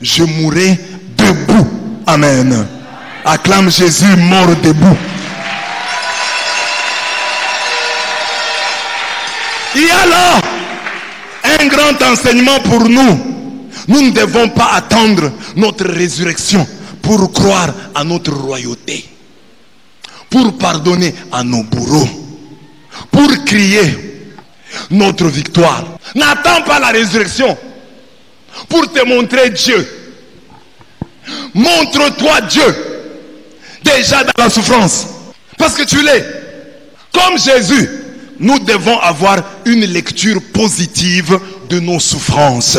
je mourrai debout. Amen. Acclame Jésus mort debout. Il y a là un grand enseignement pour nous. Nous ne devons pas attendre notre résurrection pour croire à notre royauté, pour pardonner à nos bourreaux, pour crier notre victoire. N'attends pas la résurrection pour te montrer Dieu. Montre-toi Dieu déjà dans la souffrance, parce que tu l'es. Comme Jésus, nous devons avoir une lecture positive de nos souffrances.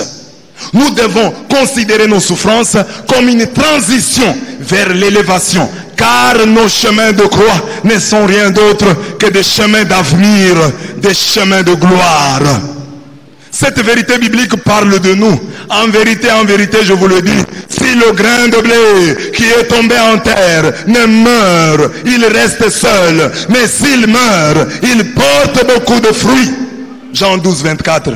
Nous devons considérer nos souffrances comme une transition vers l'élévation, car nos chemins de croix ne sont rien d'autre que des chemins d'avenir, des chemins de gloire. Cette vérité biblique parle de nous. En vérité, je vous le dis, si le grain de blé qui est tombé en terre ne meurt, il reste seul. Mais s'il meurt, il porte beaucoup de fruits. Jean 12, 24.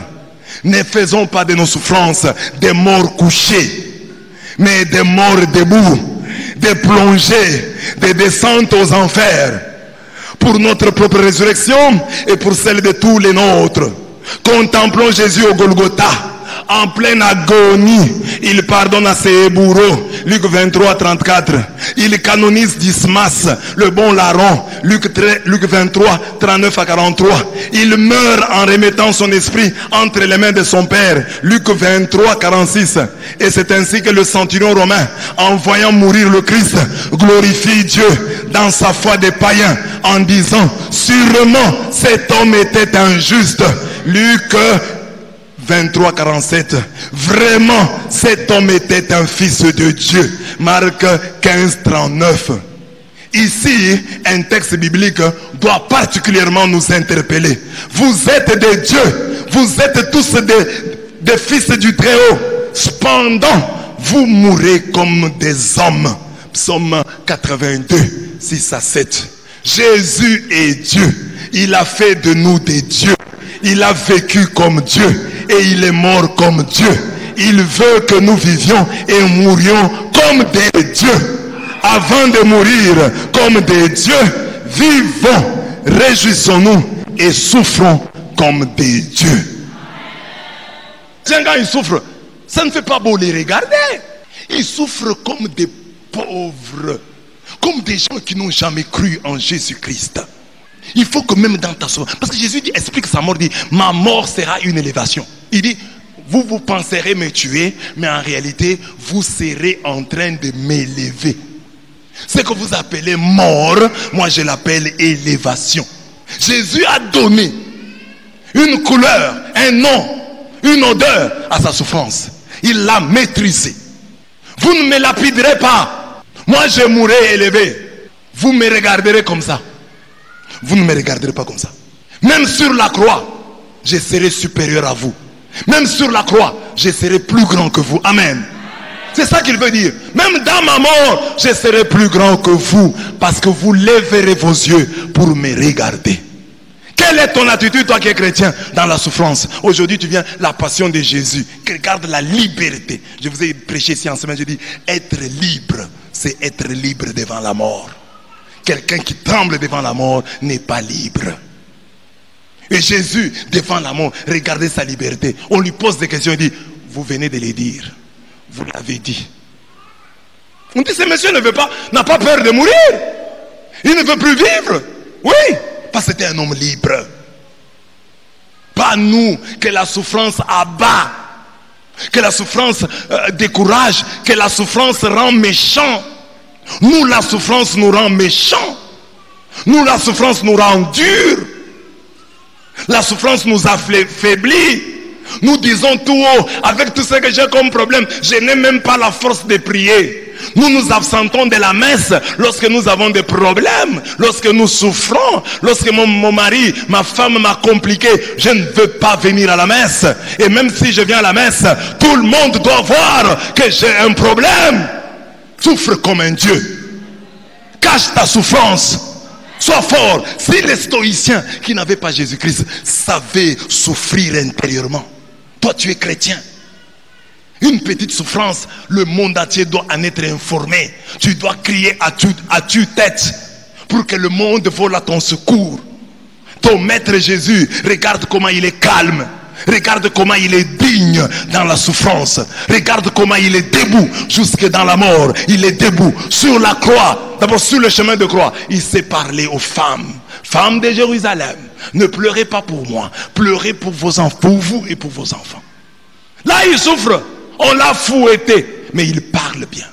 Ne faisons pas de nos souffrances des morts couchés, mais des morts debout, des plongées, des descentes aux enfers, pour notre propre résurrection et pour celle de tous les nôtres. Contemplons Jésus au Golgotha, en pleine agonie. Il pardonne à ses bourreaux. Luc 23, 34. Il canonise Dismas, le bon larron. Luc 23, 39 à 43. Il meurt en remettant son esprit entre les mains de son Père. Luc 23, 46. Et c'est ainsi que le centurion romain, en voyant mourir le Christ, glorifie Dieu dans sa foi des païens, en disant, sûrement cet homme était injuste. Luc 23, 47. Vraiment, cet homme était un fils de Dieu. Marc 15, 39. Ici, un texte biblique doit particulièrement nous interpeller. Vous êtes des dieux. Vous êtes tous des fils du Très-Haut. Cependant, vous mourrez comme des hommes. Psaume 82, 6 à 7. Jésus est Dieu. Il a fait de nous des dieux. Il a vécu comme Dieu et il est mort comme Dieu. Il veut que nous vivions et mourions comme des dieux. Avant de mourir comme des dieux, vivons, réjouissons-nous et souffrons comme des dieux. Tiens, quand ils souffrent, ça ne fait pas beau les regarder. Ils souffrent comme des pauvres, comme des gens qui n'ont jamais cru en Jésus-Christ. Il faut que même dans ta souffrance, parce que Jésus dit, explique sa mort, dit, ma mort sera une élévation. Il dit, vous penserez me tuer, mais en réalité, vous serez en train de m'élever. Ce que vous appelez mort, moi je l'appelle élévation. Jésus a donné une couleur, un nom, une odeur à sa souffrance. Il l'a maîtrisée. Vous ne me lapiderez pas. Moi je mourrai élevé. Vous me regarderez comme ça. Vous ne me regarderez pas comme ça. Même sur la croix, je serai supérieur à vous. Même sur la croix, je serai plus grand que vous. Amen. C'est ça qu'il veut dire. Même dans ma mort, je serai plus grand que vous. Parce que vous lèverez vos yeux pour me regarder. Quelle est ton attitude, toi qui es chrétien, dans la souffrance? Aujourd'hui, tu viens, la passion de Jésus. Regarde la liberté. Je vous ai prêché ici en semaine, je dis, être libre, c'est être libre devant la mort. Quelqu'un qui tremble devant la mort n'est pas libre. Et Jésus, devant la mort, regardez sa liberté. On lui pose des questions, il dit, vous venez de les dire. Vous l'avez dit. On dit, ce monsieur n'a pas peur de mourir. Il ne veut plus vivre. Oui, parce que c'était un homme libre. Pas nous, que la souffrance abat, que la souffrance décourage, que la souffrance rend méchant. Nous, la souffrance nous rend méchants. Nous, la souffrance nous rend durs. La souffrance nous affaiblit. Nous disons tout haut, avec tout ce que j'ai comme problème, je n'ai même pas la force de prier. Nous nous absentons de la messe lorsque nous avons des problèmes, lorsque nous souffrons, lorsque mon mari, ma femme m'a compliqué, je ne veux pas venir à la messe. Et même si je viens à la messe, tout le monde doit voir que j'ai un problème. Souffre comme un Dieu. Cache ta souffrance. Sois fort. Si les stoïciens qui n'avaient pas Jésus-Christ savaient souffrir intérieurement, toi tu es chrétien. Une petite souffrance, le monde entier doit en être informé. Tu dois crier à tue-tête pour que le monde vole à ton secours. Ton maître Jésus, regarde comment il est calme. Regarde comment il est digne dans la souffrance. Regarde comment il est debout jusque dans la mort. Il est debout sur la croix. D'abord sur le chemin de croix. Il s'est parlé aux femmes. Femmes de Jérusalem, ne pleurez pas pour moi. Pleurez pour vos enfants, pour vous et pour vos enfants. Là il souffre. On l'a fouetté. Mais il parle bien.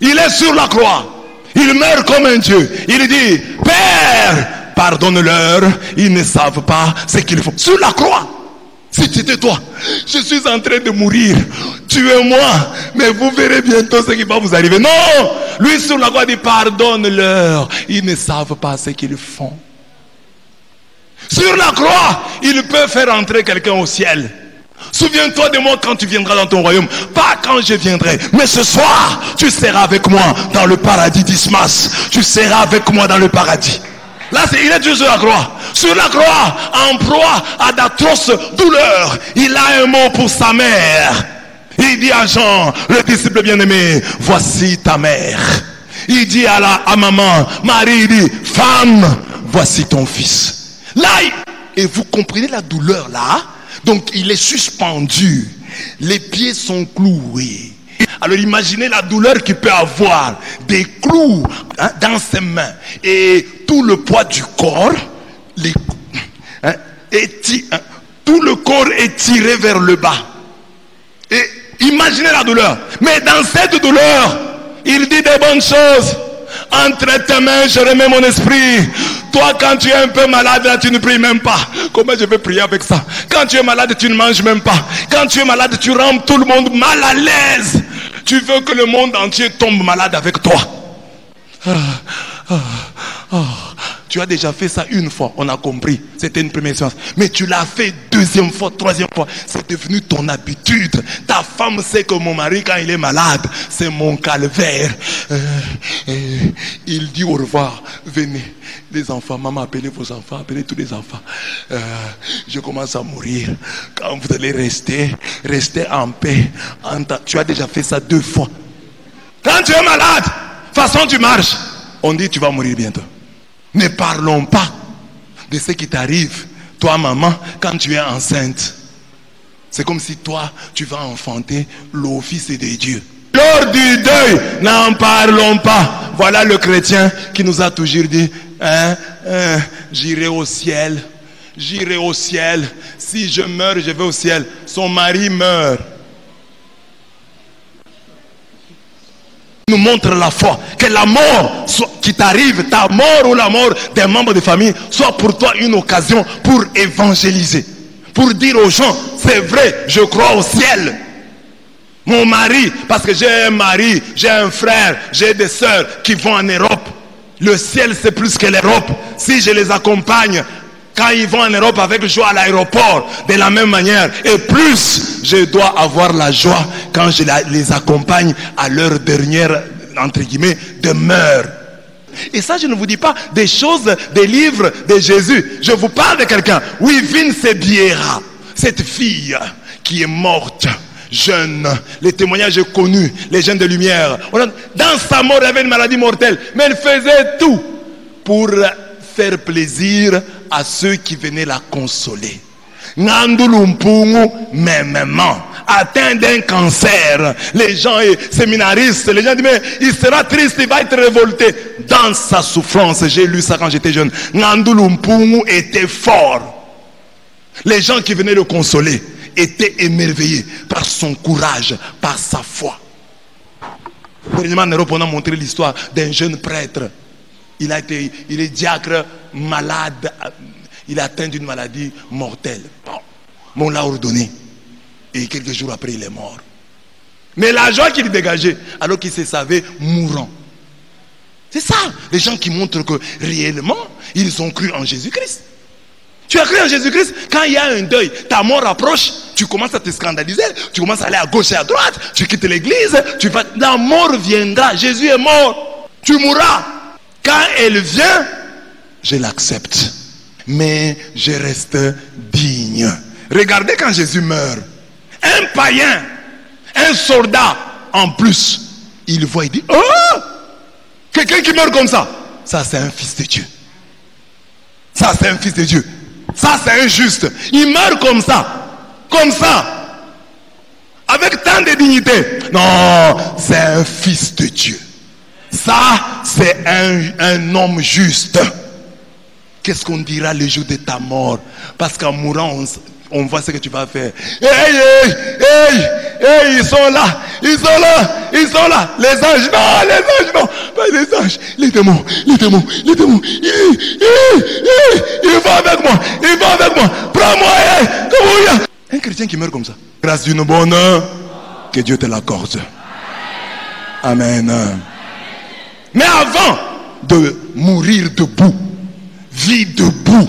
Il est sur la croix. Il meurt comme un Dieu. Il dit, Père, pardonne-leur. Ils ne savent pas ce qu'ils font. Sur la croix. Si tu étais toi, je suis en train de mourir, tuez-moi, mais vous verrez bientôt ce qui va vous arriver. Non, lui sur la croix dit pardonne-leur, ils ne savent pas ce qu'ils font. Sur la croix, il peut faire entrer quelqu'un au ciel. Souviens-toi de moi quand tu viendras dans ton royaume. Pas quand je viendrai, mais ce soir, tu seras avec moi dans le paradis d'Ismas. Tu seras avec moi dans le paradis. Là, il est Dieu sur la croix. Sur la croix, en proie à d'atroces douleurs, il a un mot pour sa mère. Il dit à Jean, le disciple bien-aimé, voici ta mère. Il dit à maman, Marie, il dit, femme, voici ton fils. Là, et vous comprenez la douleur là. Donc il est suspendu, les pieds sont cloués. Alors imaginez la douleur qu'il peut avoir, des clous dans ses mains et tout le poids du corps, tout le corps est tiré vers le bas. Et imaginez la douleur. Mais dans cette douleur, il dit des bonnes choses. Entre tes mains, je remets mon esprit. Toi, quand tu es un peu malade, là, tu ne pries même pas. Comment je vais prier avec ça? Quand tu es malade, tu ne manges même pas. Quand tu es malade, tu rends tout le monde mal à l'aise. Tu veux que le monde entier tombe malade avec toi. Tu as déjà fait ça une fois, on a compris. C'était une première séance. Mais tu l'as fait deuxième fois, troisième fois. C'est devenu ton habitude. Ta femme sait que mon mari, quand il est malade, c'est mon calvaire. Il dit au revoir. Venez, les enfants, maman, appelez vos enfants, appelez tous les enfants. Je commence à mourir. Quand vous allez rester en paix. Tu as déjà fait ça 2 fois. Quand tu es malade, façon tu marches, on dit tu vas mourir bientôt. Ne parlons pas de ce qui t'arrive, toi maman, quand tu es enceinte. C'est comme si toi, tu vas enfanter l'office de Dieu. Lors du deuil, n'en parlons pas. Voilà le chrétien qui nous a toujours dit, j'irai au ciel. J'irai au ciel. Si je meurs, je vais au ciel. Son mari meurt. Nous montre la foi, que la mort qui t'arrive, ta mort ou la mort des membres de famille, soit pour toi une occasion pour évangéliser, pour dire aux gens, c'est vrai, je crois au ciel. Mon mari, parce que j'ai un mari, j'ai un frère, j'ai des sœurs qui vont en Europe. Le ciel c'est plus que l'Europe. Si je les accompagne quand ils vont en Europe avec joie à l'aéroport, de la même manière, et plus je dois avoir la joie quand je les accompagne à leur dernière, entre guillemets, demeure. Et ça, je ne vous dis pas des choses, des livres de Jésus. Je vous parle de quelqu'un. Wivine Sebiera, cette fille qui est morte, jeune. Les témoignages connus, les jeunes de lumière. Dans sa mort, elle avait une maladie mortelle, mais elle faisait tout pour faire plaisir à ceux qui venaient la consoler. Nandulumpungu, mêmement, atteint d'un cancer. Les gens séminaristes, les gens disent mais il sera triste, il va être révolté. Dans sa souffrance, j'ai lu ça quand j'étais jeune. Nandulumpungu était fort. Les gens qui venaient le consoler étaient émerveillés par son courage, par sa foi. Dernièrement en Europe, on a montré l'histoire d'un jeune prêtre. Il est diacre malade, il est atteint d'une maladie mortelle. Bon, on l'a ordonné. Et quelques jours après, il est mort. Mais la joie qu'il dégageait, alors qu'il se savait mourant. C'est ça, les gens qui montrent que réellement, ils ont cru en Jésus-Christ. Tu as cru en Jésus-Christ, quand il y a un deuil, ta mort approche, tu commences à te scandaliser, tu commences à aller à gauche et à droite, tu quittes l'église, la mort viendra, Jésus est mort, tu mourras. Quand elle vient, je l'accepte. Mais je reste digne. Regardez quand Jésus meurt. Un païen, un soldat en plus, il voit, il dit, oh, quelqu'un qui meurt comme ça, ça c'est un fils de Dieu. Ça c'est un fils de Dieu. Ça c'est un juste. Il meurt comme ça. Comme ça. Avec tant de dignité. Non, c'est un fils de Dieu. Ça, c'est un homme juste. Qu'est-ce qu'on dira le jour de ta mort? Parce qu'en mourant, on voit ce que tu vas faire. Hey, ils sont là. Ils sont là. Ils sont là. Les anges, non, les anges, non. Pas les anges. Les démons. Ils vont avec moi. Ils vont avec moi. Prends-moi. Un chrétien qui meurt comme ça. Grâce d'une bonne, que Dieu te l'accorde. Amen. Mais avant de mourir debout, vis debout,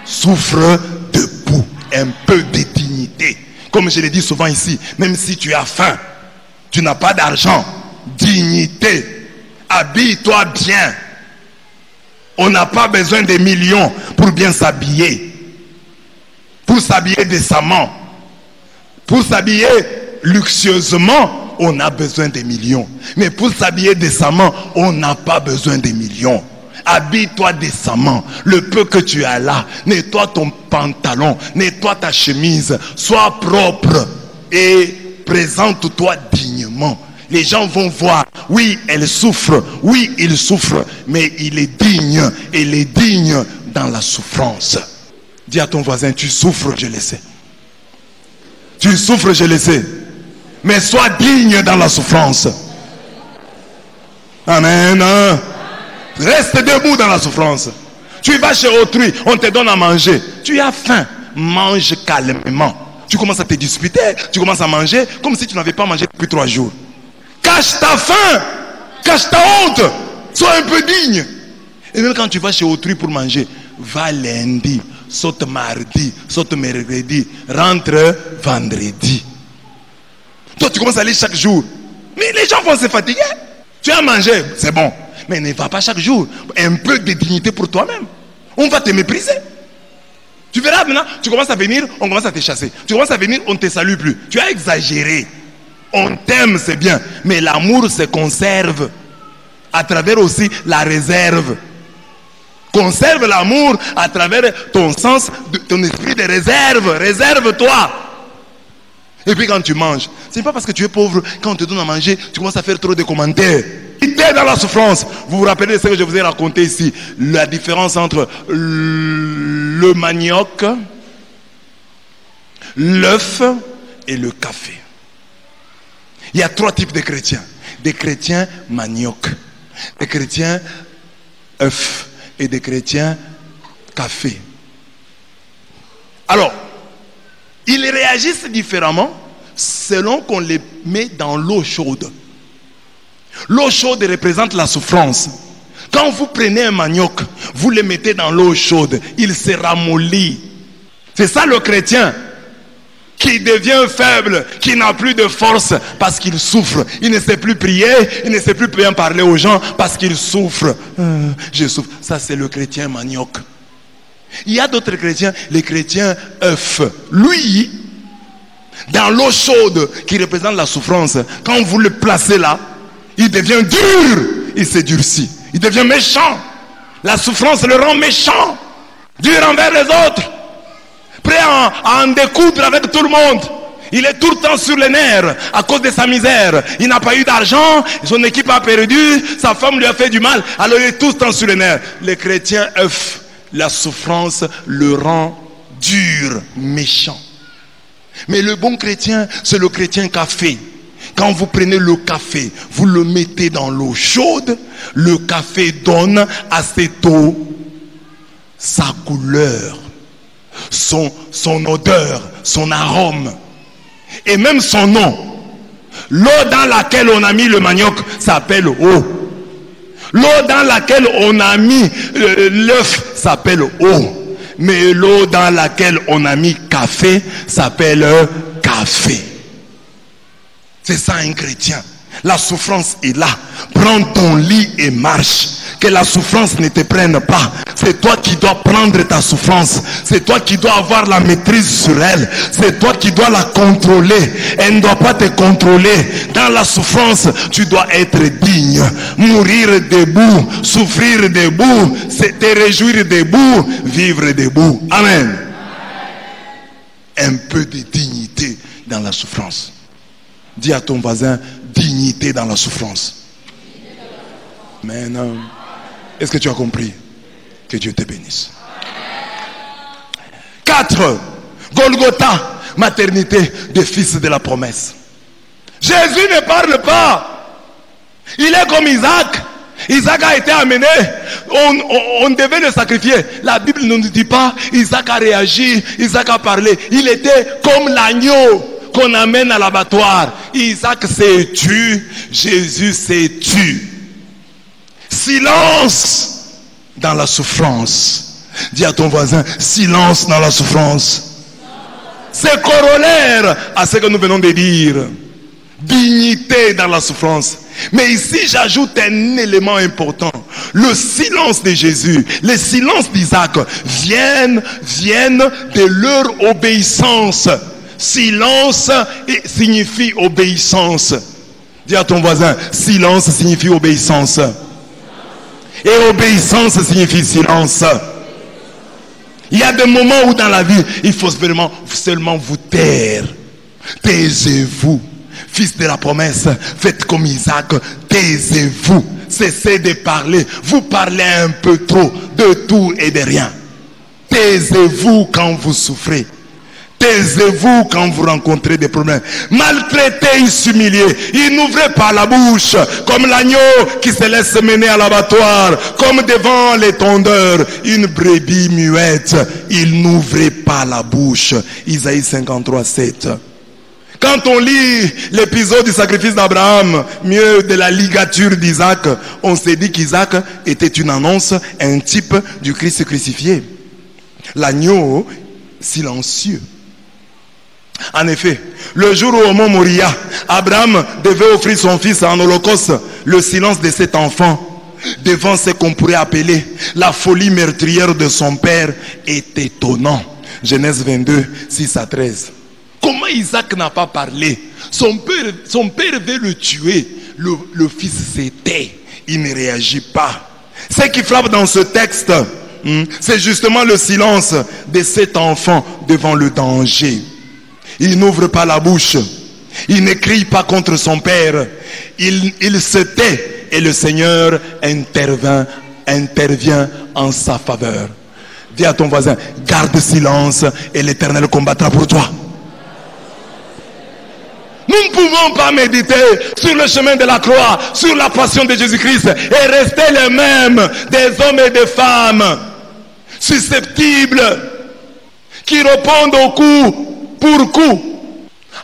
souffre debout. Un peu de dignité. Comme je l'ai dit souvent ici, même si tu as faim, tu n'as pas d'argent, dignité. Habille-toi bien. On n'a pas besoin de millions pour bien s'habiller. Pour s'habiller décemment. Pour s'habiller luxueusement, on a besoin de millions. Mais pour s'habiller décemment, on n'a pas besoin de millions. Habille-toi décemment. Le peu que tu as là, nettoie ton pantalon, nettoie ta chemise, sois propre et présente-toi dignement. Les gens vont voir, oui, elle souffre, oui, il souffre, mais il est digne, elle est digne dans la souffrance. Dis à ton voisin, tu souffres, je le sais. Tu souffres, je le sais. Mais sois digne dans la souffrance. Amen. Reste debout dans la souffrance. Tu vas chez autrui, on te donne à manger. Tu as faim, mange calmement. Tu commences à te disputer, tu commences à manger comme si tu n'avais pas mangé depuis 3 jours. Cache ta faim, cache ta honte. Sois un peu digne. Et même quand tu vas chez autrui pour manger, va lundi, saute mardi, saute mercredi, rentre vendredi. Toi tu commences à aller chaque jour. Mais les gens vont se fatiguer. Tu as mangé, c'est bon. Mais ne va pas chaque jour. Un peu de dignité pour toi-même. On va te mépriser. Tu verras maintenant, tu commences à venir, on commence à te chasser. Tu commences à venir, on ne te salue plus. Tu as exagéré. On t'aime, c'est bien. Mais l'amour se conserve à travers aussi la réserve. Conserve l'amour à travers ton sens, ton esprit de réserve. Réserve-toi. Et puis quand tu manges, ce n'est pas parce que tu es pauvre, quand on te donne à manger, tu commences à faire trop de commentaires. Tu es dans la souffrance. Vous vous rappelez de ce que je vous ai raconté ici, la différence entre le manioc, l'œuf et le café. Il y a 3 types de chrétiens. Des chrétiens manioc, des chrétiens œuf et des chrétiens café. Alors, ils réagissent différemment selon qu'on les met dans l'eau chaude. L'eau chaude représente la souffrance. Quand vous prenez un manioc, vous le mettez dans l'eau chaude, il se ramollit. C'est ça le chrétien qui devient faible, qui n'a plus de force parce qu'il souffre. Il ne sait plus prier, il ne sait plus bien parler aux gens parce qu'il souffre. Je souffre. Ça c'est le chrétien manioc. Il y a d'autres chrétiens, les chrétiens œufs. Lui, dans l'eau chaude qui représente la souffrance, quand vous le placez là, il devient dur, il se durcit, il devient méchant. La souffrance le rend méchant, dur envers les autres, prêt à en découdre avec tout le monde. Il est tout le temps sur les nerfs à cause de sa misère. Il n'a pas eu d'argent, son équipe a perdu, sa femme lui a fait du mal, alors il est tout le temps sur les nerfs. Les chrétiens œufs, la souffrance le rend dur, méchant. Mais le bon chrétien, c'est le chrétien café. Quand vous prenez le café, vous le mettez dans l'eau chaude, le café donne à cette eau sa couleur, son odeur, son arôme et même son nom. L'eau dans laquelle on a mis le manioc s'appelle eau. L'eau dans laquelle on a mis l'œuf s'appelle eau. Mais l'eau dans laquelle on a mis café s'appelle café. C'est ça un chrétien. La souffrance est là. Prends ton lit et marche. Que la souffrance ne te prenne pas. C'est toi qui dois prendre ta souffrance. C'est toi qui dois avoir la maîtrise sur elle. C'est toi qui dois la contrôler. Elle ne doit pas te contrôler. Dans la souffrance, tu dois être digne. Mourir debout, souffrir debout, te réjouir debout, vivre debout. Amen. Un peu de dignité dans la souffrance. Dis à ton voisin, dignité dans la souffrance. Amen. Est-ce que tu as compris? Que Dieu te bénisse. 4. Golgotha, maternité des fils de la promesse. Jésus ne parle pas. Il est comme Isaac. Isaac a été amené, on devait le sacrifier. La Bible ne nous dit pas, Isaac a réagi, Isaac a parlé. Il était comme l'agneau qu'on amène à l'abattoir. Isaac s'est tu, Jésus s'est tu. Silence dans la souffrance. Dis à ton voisin, silence dans la souffrance. C'est corollaire à ce que nous venons de dire. Dignité dans la souffrance. Mais ici j'ajoute un élément important. Le silence de Jésus, le silence d'Isaac viennent de leur obéissance. Silence signifie obéissance. Dis à ton voisin, silence signifie obéissance. Et obéissance signifie silence. Il y a des moments où dans la vie, il faut seulement vous taire. Taisez-vous. Fils de la promesse, faites comme Isaac, taisez-vous. Cessez de parler. Vous parlez un peu trop de tout et de rien. Taisez-vous quand vous souffrez. Taisez-vous quand vous rencontrez des problèmes. Maltraité, s'humilier. Il n'ouvrait pas la bouche comme l'agneau qui se laisse mener à l'abattoir, comme devant les tondeurs, une brebis muette. Il n'ouvrait pas la bouche. Isaïe 53, 7. Quand on lit l'épisode du sacrifice d'Abraham, mieux de la ligature d'Isaac, on s'est dit qu'Isaac était une annonce, un type du Christ crucifié. L'agneau silencieux. En effet, le jour où au mont Moria, Abraham devait offrir son fils en holocauste, le silence de cet enfant devant ce qu'on pourrait appeler la folie meurtrière de son père est étonnant. Genèse 22, 6 à 13. Comment Isaac n'a pas parlé? Son père veut le tuer. Le fils se tait. Il ne réagit pas. Ce qui frappe dans ce texte, c'est justement le silence de cet enfant devant le danger. Il n'ouvre pas la bouche. Il ne crie pas contre son père. Il se tait et le Seigneur intervient en sa faveur. Dis à ton voisin, garde silence et l'Éternel combattra pour toi. Nous ne pouvons pas méditer sur le chemin de la croix, sur la passion de Jésus-Christ et rester les mêmes des hommes et des femmes susceptibles qui répondent au coup pour coup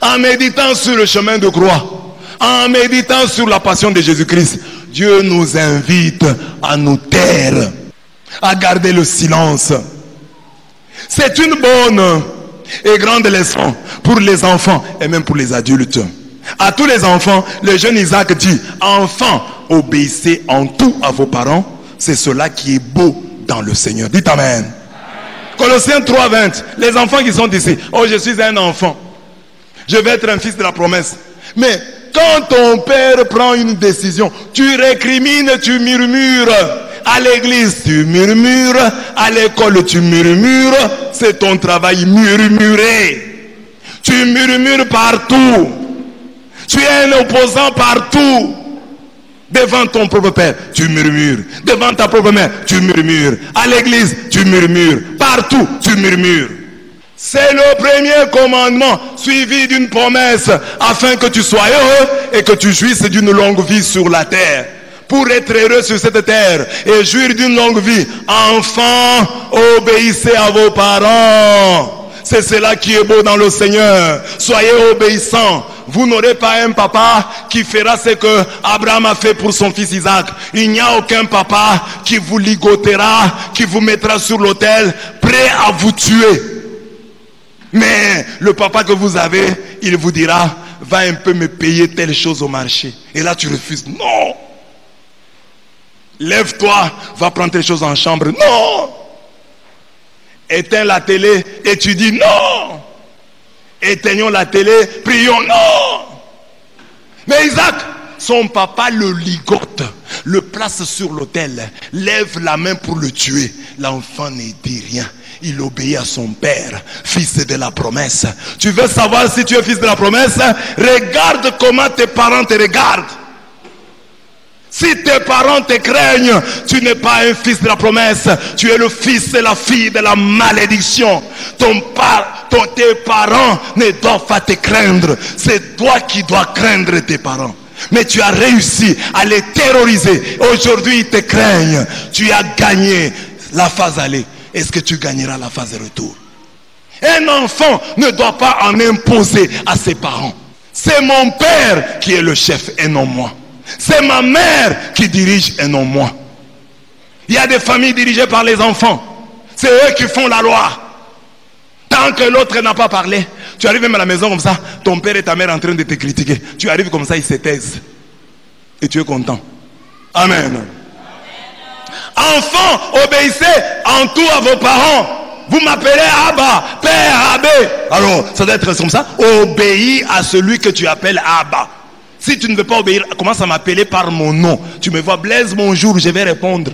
en méditant sur le chemin de croix, en méditant sur la passion de Jésus-Christ. Dieu nous invite à nous taire, à garder le silence. C'est une bonne et grande leçon pour les enfants et même pour les adultes. À tous les enfants, le jeune Isaac dit, enfants, obéissez en tout à vos parents, c'est cela qui est beau dans le Seigneur. Dites amen. Colossiens 3:20, les enfants qui sont ici, oh je suis un enfant, je vais être un fils de la promesse. Mais quand ton père prend une décision, tu récrimines, tu murmures. À l'église, tu murmures. À l'école, tu murmures. C'est ton travail, murmurer. Tu murmures partout. Tu es un opposant partout. Devant ton propre père, tu murmures. Devant ta propre mère, tu murmures. À l'église, tu murmures. Partout, tu murmures. C'est le premier commandement suivi d'une promesse afin que tu sois heureux et que tu jouisses d'une longue vie sur la terre. Pour être heureux sur cette terre et jouir d'une longue vie, enfants, obéissez à vos parents. C'est cela qui est beau dans le Seigneur. Soyez obéissants. Vous n'aurez pas un papa qui fera ce que Abraham a fait pour son fils Isaac. Il n'y a aucun papa qui vous ligotera, qui vous mettra sur l'autel, prêt à vous tuer. Mais le papa que vous avez, il vous dira, va un peu me payer telle chose au marché. Et là tu refuses. Non. Lève-toi, va prendre telle chose en chambre. Non. Éteins la télé et tu dis non. Éteignons la télé, prions, non. Mais Isaac, son papa le ligote, le place sur l'autel, lève la main pour le tuer. L'enfant ne dit rien. Il obéit à son père, fils de la promesse. Tu veux savoir si tu es fils de la promesse? Regarde comment tes parents te regardent. Si tes parents te craignent, tu n'es pas un fils de la promesse. Tu es le fils et la fille de la malédiction. Tes parents ne doivent pas te craindre. C'est toi qui dois craindre tes parents. Mais tu as réussi à les terroriser. Aujourd'hui, ils te craignent. Tu as gagné la phase aller. Est-ce que tu gagneras la phase retour? Un enfant ne doit pas en imposer à ses parents. C'est mon père qui est le chef et non moi. C'est ma mère qui dirige et non moi. Il y a des familles dirigées par les enfants. C'est eux qui font la loi. Tant que l'autre n'a pas parlé, tu arrives même à la maison comme ça, ton père et ta mère en train de te critiquer. Tu arrives comme ça, ils se taisent. Et tu es content. Amen. Enfants, obéissez en tout à vos parents. Vous m'appelez Abba, Père, Abbé. Alors, ça doit être comme ça. Obéis à celui que tu appelles Abba. Si tu ne veux pas obéir, commence à m'appeler par mon nom. Tu me vois, Blaise, bonjour, je vais répondre.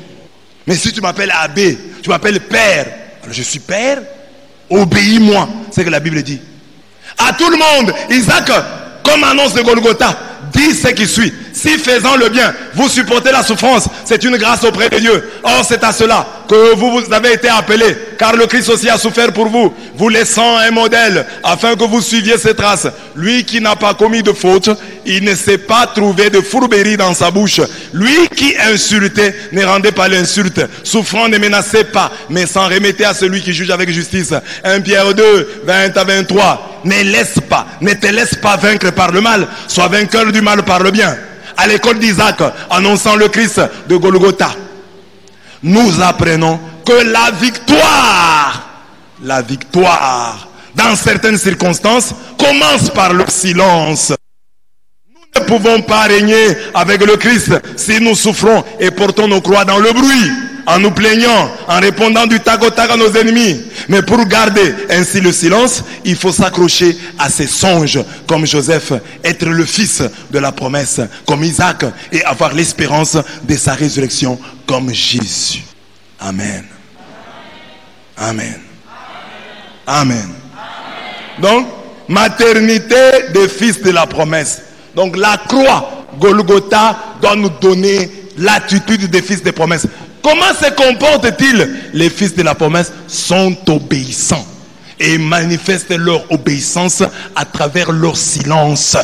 Mais si tu m'appelles Abbé, tu m'appelles Père. Alors je suis Père, obéis-moi. C'est ce que la Bible dit. À tout le monde, Isaac, comme annonce de Golgotha, dit ce qui suit. Si faisant le bien, vous supportez la souffrance, c'est une grâce auprès de Dieu. Or, c'est à cela que vous avez été appelés, car le Christ aussi a souffert pour vous, vous laissant un modèle, afin que vous suiviez ses traces. Lui qui n'a pas commis de faute, il ne s'est pas trouvé de fourberie dans sa bouche. Lui qui insultait, ne rendait pas l'insulte. Souffrant, ne menacez pas, mais s'en remettez à celui qui juge avec justice. 1 Pierre 2, 20 à 23. Ne te laisse pas vaincre par le mal, sois vainqueur du mal par le bien. À l'école d'Isaac, annonçant le Christ de Golgotha, nous apprenons que la victoire, dans certaines circonstances, commence par le silence. Nous ne pouvons pas régner avec le Christ si nous souffrons et portons nos croix dans le bruit, en nous plaignant, en répondant du tac au tac à nos ennemis. Mais pour garder ainsi le silence, il faut s'accrocher à ses songes, comme Joseph, être le fils de la promesse, comme Isaac, et avoir l'espérance de sa résurrection, comme Jésus. Amen. Amen. Amen. Donc, maternité des fils de la promesse. Donc, la croix, Golgotha, doit nous donner l'attitude des fils de promesse. Comment se comportent-ils? Les fils de la promesse sont obéissants et manifestent leur obéissance à travers leur silence.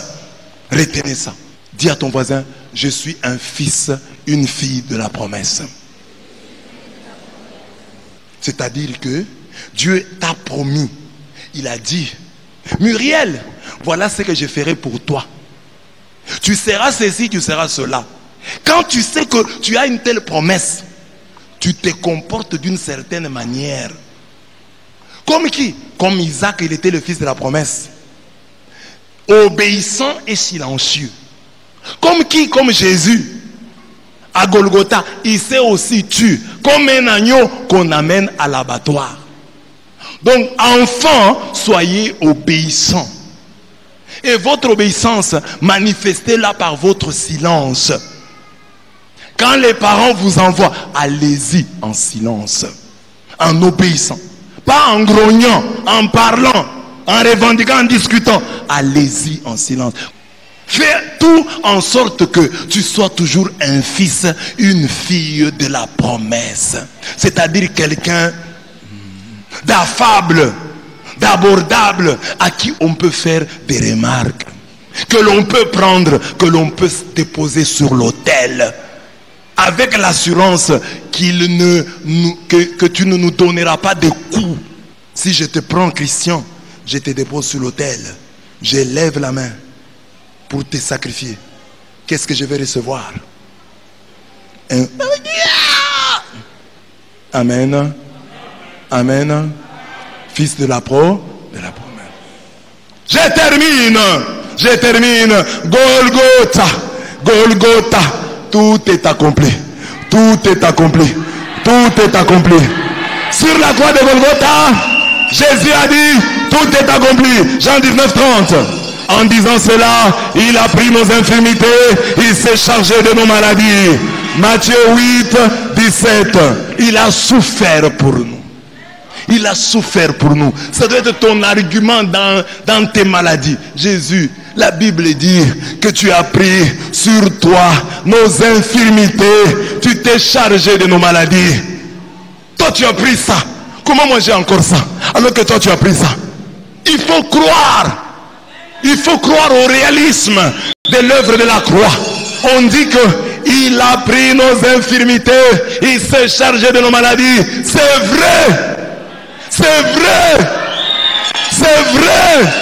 Retenez ça. Dis à ton voisin, je suis un fils, une fille de la promesse. C'est-à-dire que Dieu t'a promis. Il a dit, Muriel, voilà ce que je ferai pour toi. Tu seras ceci, tu seras cela. Quand tu sais que tu as une telle promesse, tu te comportes d'une certaine manière. Comme qui? Comme Isaac, il était le fils de la promesse. Obéissant et silencieux. Comme qui? Comme Jésus. À Golgotha, il s'est aussi tué. Comme un agneau qu'on amène à l'abattoir. Donc, enfants, soyez obéissants. Et votre obéissance, manifestez-la par votre silence. Quand les parents vous envoient, allez-y en silence, en obéissant. Pas en grognant, en parlant, en revendiquant, en discutant. Allez-y en silence. Fais tout en sorte que tu sois toujours un fils, une fille de la promesse. C'est-à-dire quelqu'un d'affable, d'abordable, à qui on peut faire des remarques, que l'on peut prendre, que l'on peut déposer sur l'autel. Avec l'assurance que tu ne nous donneras pas de coups. Si je te prends, Christian, je te dépose sur l'autel. Je lève la main pour te sacrifier. Qu'est-ce que je vais recevoir? Amen. Amen. Fils de la promesse. Je termine. Golgotha. Tout est accompli. Tout est accompli. Tout est accompli. Sur la croix de Golgotha, Jésus a dit, tout est accompli. Jean 19, 30. En disant cela, il a pris nos infirmités, il s'est chargé de nos maladies. Matthieu 8, 17. Il a souffert pour nous. Il a souffert pour nous. Ça doit être ton argument dans tes maladies. Jésus, la Bible dit que tu as pris sur toi nos infirmités. Tu t'es chargé de nos maladies. Toi, tu as pris ça. Comment moi j'ai encore ça? Alors que toi, tu as pris ça. Il faut croire. Il faut croire au réalisme de l'œuvre de la croix. On dit qu'il a pris nos infirmités, il s'est chargé de nos maladies. C'est vrai. C'est vrai. C'est vrai.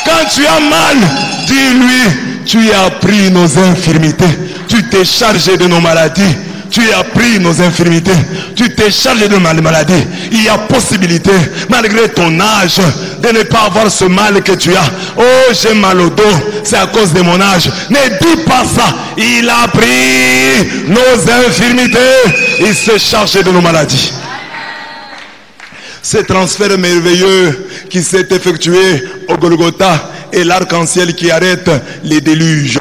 Quand tu as mal, dis-lui, tu as pris nos infirmités. Tu t'es chargé de nos maladies. Tu as pris nos infirmités. Tu t'es chargé de nos maladies. Il y a possibilité, malgré ton âge, de ne pas avoir ce mal que tu as. Oh, j'ai mal au dos. C'est à cause de mon âge. Ne dis pas ça. Il a pris nos infirmités. Il s'est chargé de nos maladies. Ce transfert merveilleux qui s'est effectué au Golgotha et l'arc-en-ciel qui arrête les déluges.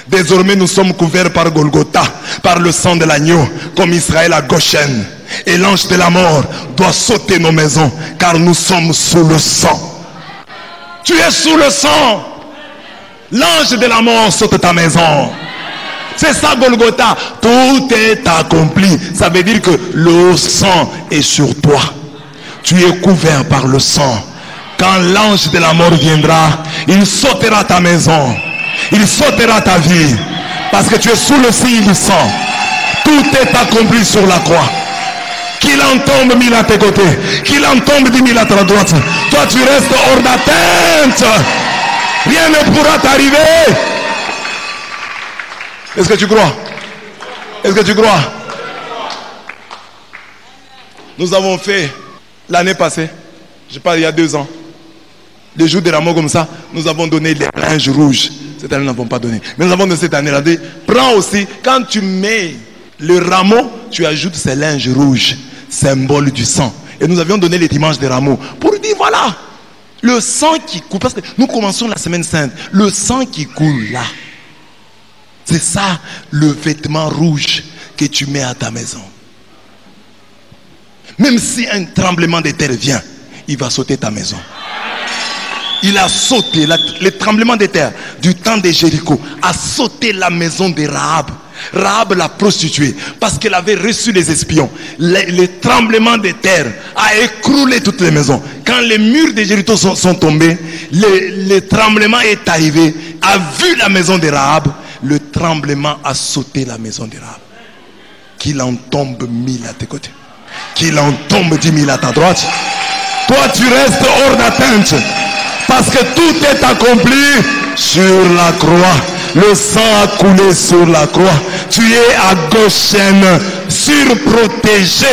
Désormais, nous sommes couverts par Golgotha, par le sang de l'agneau, comme Israël à Goshen. Et l'ange de la mort doit sauter nos maisons, car nous sommes sous le sang. Tu es sous le sang. L'ange de la mort saute ta maison. C'est ça Golgotha. Tout est accompli. Ça veut dire que le sang est sur toi. Tu es couvert par le sang. Quand l'ange de la mort viendra, il sautera ta maison. Il sautera ta vie. Parce que tu es sous le signe du sang. Tout est accompli sur la croix. Qu'il en tombe 1000 à tes côtés. Qu'il en tombe 10 000 à ta droite. Toi tu restes hors d'atteinte. Rien ne pourra t'arriver. Est-ce que tu crois? Est-ce que tu crois? Nous avons fait l'année passée, je parle il y a 2 ans, les jours des rameaux comme ça, nous avons donné les linges rouges. Cette année, nous n'avons pas donné. Mais nous avons donné cette année-là. Prends aussi, quand tu mets le rameau, tu ajoutes ces linges rouges, symbole du sang. Et nous avions donné les dimanches des rameaux pour dire voilà, le sang qui coule. Parce que nous commençons la semaine sainte. Le sang qui coule là. C'est ça le vêtement rouge que tu mets à ta maison. Même si un tremblement de terre vient, il va sauter ta maison. Il a sauté, le tremblement de terre du temps de Jéricho a sauté la maison de Rahab. Rahab la prostituée, parce qu'elle avait reçu les espions. Le tremblement de terre a écroulé toutes les maisons. Quand les murs de Jéricho sont tombés, le tremblement est arrivé, a vu la maison de Rahab. Le tremblement a sauté la maison de Rahab. Qu'il en tombe 1000 à tes côtés. Qu'il en tombe 10 000 à ta droite. Toi tu restes hors d'atteinte. Parce que tout est accompli sur la croix. Le sang a coulé sur la croix. Tu es à Goshen, surprotégé.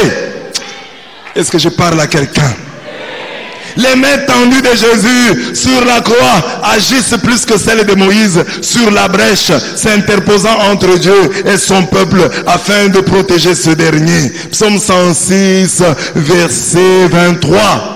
Est-ce que je parle à quelqu'un? Les mains tendues de Jésus sur la croix agissent plus que celles de Moïse sur la brèche, s'interposant entre Dieu et son peuple afin de protéger ce dernier. Psaume 106, verset 23.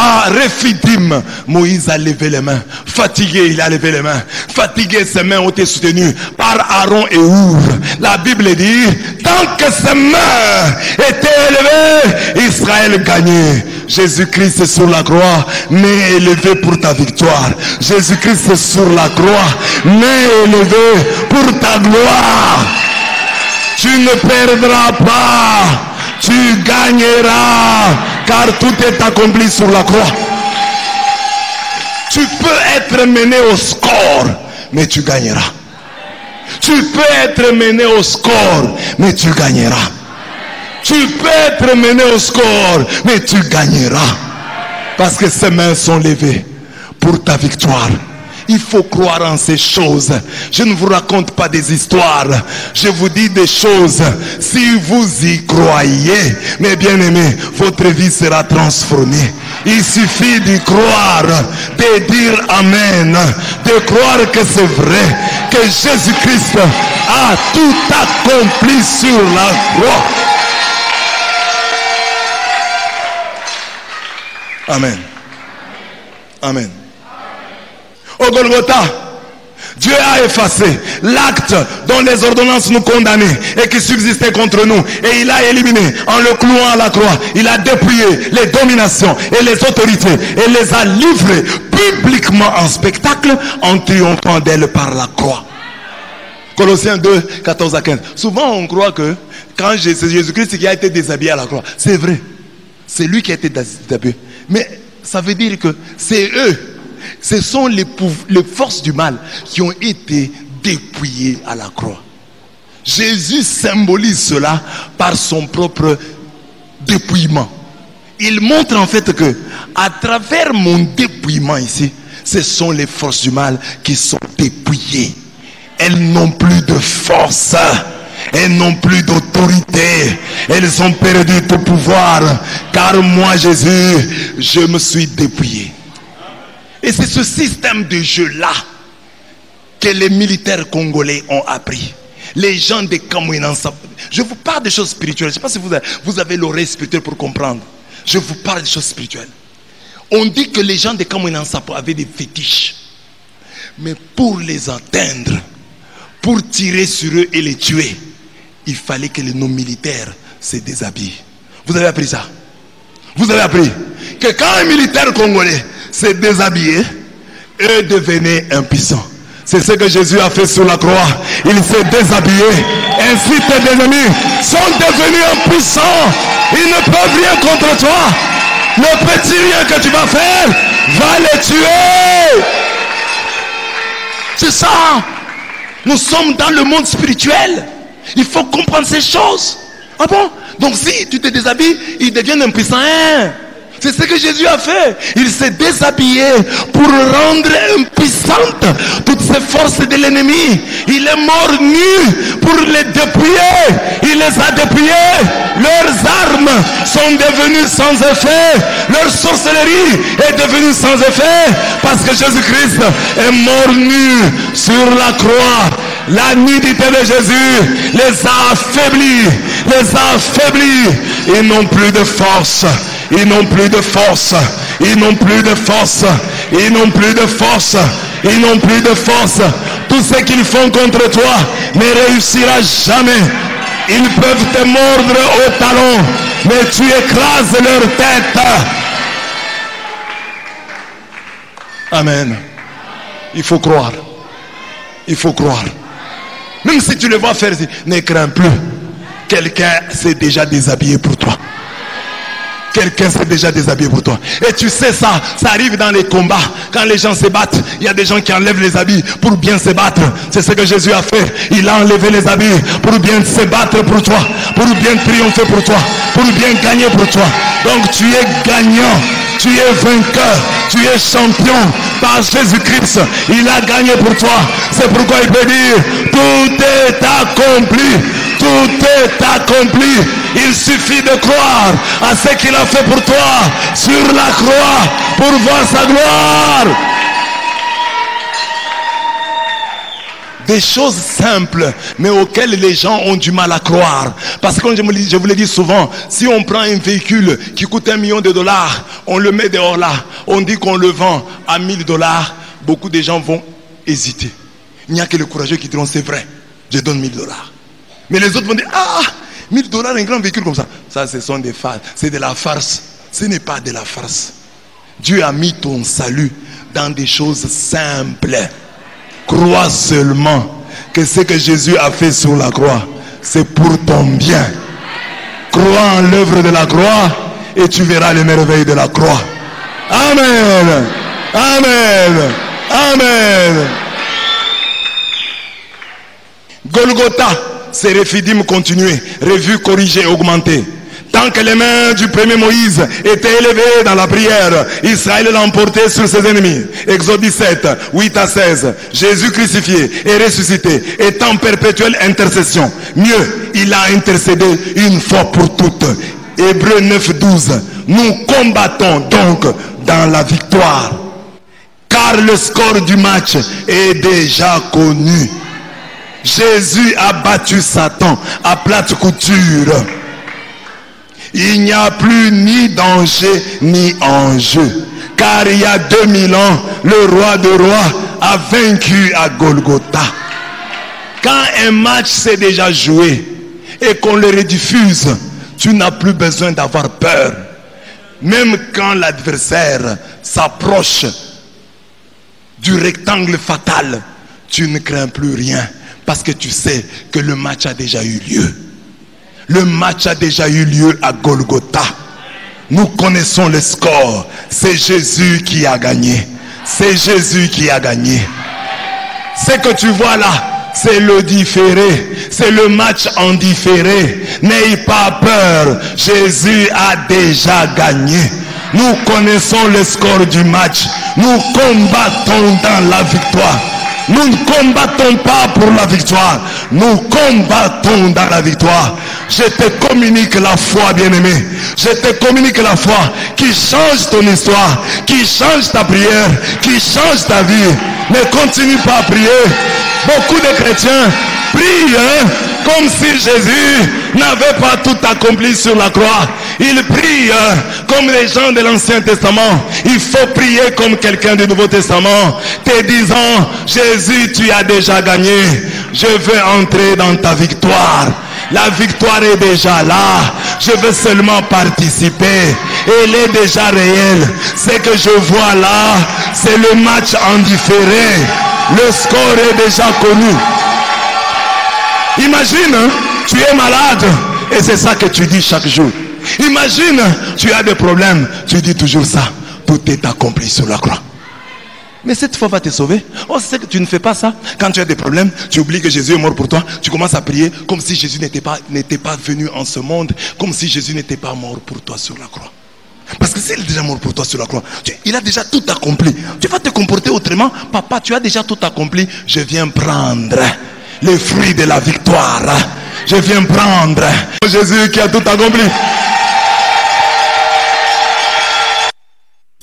À Rephidim, Moïse a levé les mains. Fatigué, il a levé les mains. Fatigué, ses mains ont été soutenues par Aaron et Hur. La Bible dit, tant que ses mains étaient élevées, Israël gagnait. Jésus-Christ est sur la croix, mais élevé pour ta victoire. Jésus-Christ est sur la croix, mais élevé pour ta gloire. Tu ne perdras pas. Tu gagneras, car tout est accompli sur la croix. Tu peux être mené au score, mais tu gagneras. Tu peux être mené au score, mais tu gagneras. Tu peux être mené au score, mais tu gagneras. Parce que ses mains sont levées pour ta victoire. Il faut croire en ces choses. Je ne vous raconte pas des histoires. Je vous dis des choses. Si vous y croyez, mes bien-aimés, votre vie sera transformée. Il suffit d'y croire, de dire Amen, de croire que c'est vrai, que Jésus-Christ a tout accompli sur la croix. Amen. Amen. Au Golgotha, Dieu a effacé l'acte dont les ordonnances nous condamnaient et qui subsistait contre nous. Et il a éliminé en le clouant à la croix. Il a dépouillé les dominations et les autorités et les a livrées publiquement en spectacle en triomphant d'elles par la croix. Colossiens 2, 14 à 15. Souvent on croit que quand c'est Jésus-Christ qui a été déshabillé à la croix. C'est vrai. C'est lui qui a été déshabillé. Mais ça veut dire que c'est eux ce sont les forces du mal qui ont été dépouillées à la croix. Jésus symbolise cela par son propre dépouillement. Il montre en fait que à travers mon dépouillement ici, ce sont les forces du mal qui sont dépouillées. Elles n'ont plus de force. Elles n'ont plus d'autorité. Elles ont perdu tout pouvoir. Car moi, Jésus, je me suis dépouillé. Et c'est ce système de jeu-là que les militaires congolais ont appris. Les gens de Kamouinansa. Je vous parle des choses spirituelles. Je ne sais pas si vous avez l'oreille spirituelle pour comprendre. Je vous parle des choses spirituelles. On dit que les gens de Kamouinansa avaient des fétiches. Mais pour les atteindre, pour tirer sur eux et les tuer, il fallait que nos militaires se déshabillent. Vous avez appris ça? Vous avez appris que quand un militaire congolais s'est déshabillé, eux devenaient impuissants. C'est ce que Jésus a fait sur la croix. Il s'est déshabillé. Ainsi tes ennemis sont devenus impuissants. Ils ne peuvent rien contre toi. Le petit rien que tu vas faire va les tuer. C'est ça. Nous sommes dans le monde spirituel. Il faut comprendre ces choses. Ah bon? Donc si tu te déshabilles, ils deviennent impuissants. C'est ce que Jésus a fait. Il s'est déshabillé pour rendre impuissante toutes ces forces de l'ennemi. Il est mort nu pour les dépouiller. Il les a dépouillés. Leurs armes sont devenues sans effet. Leur sorcellerie est devenue sans effet. Parce que Jésus-Christ est mort nu sur la croix. La nudité de Jésus les a affaiblis. Les a affaiblis. Ils n'ont plus de force. Ils n'ont plus de force. Ils n'ont plus de force. Ils n'ont plus de force. Ils n'ont plus de force. Tout ce qu'ils font contre toi ne réussira jamais. Ils peuvent te mordre au talon, mais tu écrases leur tête. Amen. Il faut croire. Il faut croire. Même si tu le vois faire, ne crains plus. Quelqu'un s'est déjà déshabillé pour toi. Quelqu'un s'est déjà déshabillé pour toi. Et tu sais ça arrive dans les combats. Quand les gens se battent, il y a des gens qui enlèvent les habits pour bien se battre. C'est ce que Jésus a fait. Il a enlevé les habits pour bien se battre pour toi, pour bien triompher pour toi, pour bien gagner pour toi. Donc tu es gagnant, tu es vainqueur, tu es champion par Jésus-Christ. Il a gagné pour toi. C'est pourquoi il peut dire, tout est accompli. Tout est accompli. Il suffit de croire à ce qu'il a fait pour toi sur la croix pour voir sa gloire. Des choses simples, mais auxquelles les gens ont du mal à croire. Parce que comme je vous l'ai dit souvent, si on prend un véhicule qui coûte $1 million, on le met dehors là, on dit qu'on le vend à $1000, beaucoup de gens vont hésiter. Il n'y a que les courageux qui diront c'est vrai, je donne $1000. Mais les autres vont dire, ah, $1000, un grand véhicule comme ça. Ça, ce sont des farces. C'est de la farce. Ce n'est pas de la farce. Dieu a mis ton salut dans des choses simples. Crois seulement que ce que Jésus a fait sur la croix, c'est pour ton bien. Crois en l'œuvre de la croix et tu verras les merveilles de la croix. Amen. Amen. Amen. Golgotha. C'est réfidim continué, revu, corrigé, augmenté. Tant que les mains du premier Moïse étaient élevées dans la prière, Israël l'a emporté sur ses ennemis. Exode 17, 8 à 16. Jésus crucifié et ressuscité est en perpétuelle intercession. Mieux, il a intercédé une fois pour toutes. Hébreux 9, 12. Nous combattons donc dans la victoire. Car le score du match est déjà connu. Jésus a battu Satan à plate couture. Il n'y a plus ni danger ni enjeu. Car il y a 2000 ans, le roi de rois a vaincu à Golgotha. Quand un match s'est déjà joué et qu'on le rediffuse, tu n'as plus besoin d'avoir peur. Même quand l'adversaire s'approche du rectangle fatal, tu ne crains plus rien. Parce que tu sais que le match a déjà eu lieu. Le match a déjà eu lieu à Golgotha. Nous connaissons le score. C'est Jésus qui a gagné. c'est Jésus qui a gagné. Ce que tu vois là, c'est le différé, c'est le match en différé. N'ayez pas peur, Jésus a déjà gagné. Nous connaissons le score du match. Nous combattons dans la victoire. Nous ne combattons pas pour la victoire. Nous combattons dans la victoire. Je te communique la foi, bien-aimé. Je te communique la foi qui change ton histoire, qui change ta prière, qui change ta vie. Ne continue pas à prier. Beaucoup de chrétiens prient comme si Jésus n'avait pas tout accompli sur la croix. Ils prient comme les gens de l'Ancien Testament. Il faut prier comme quelqu'un du Nouveau Testament, te disant, Jésus, tu as déjà gagné. Je veux entrer dans ta victoire. La victoire est déjà là. Je veux seulement participer. Elle est déjà réelle. Ce que je vois là, c'est le match en différé. Le score est déjà connu. Imagine, tu es malade et c'est ça que tu dis chaque jour. Imagine, tu as des problèmes, tu dis toujours ça. Tout est accompli sur la croix. Mais cette foi va te sauver. Oh, c'est que tu ne fais pas ça. Quand tu as des problèmes, tu oublies que Jésus est mort pour toi. Tu commences à prier comme si Jésus n'était pas venu en ce monde. Comme si Jésus n'était pas mort pour toi sur la croix. Parce que s'il est déjà mort pour toi sur la croix, il a déjà tout accompli. Tu vas te comporter autrement. Papa, tu as déjà tout accompli. Je viens prendre les fruits de la victoire. Je viens prendre Jésus qui a tout accompli.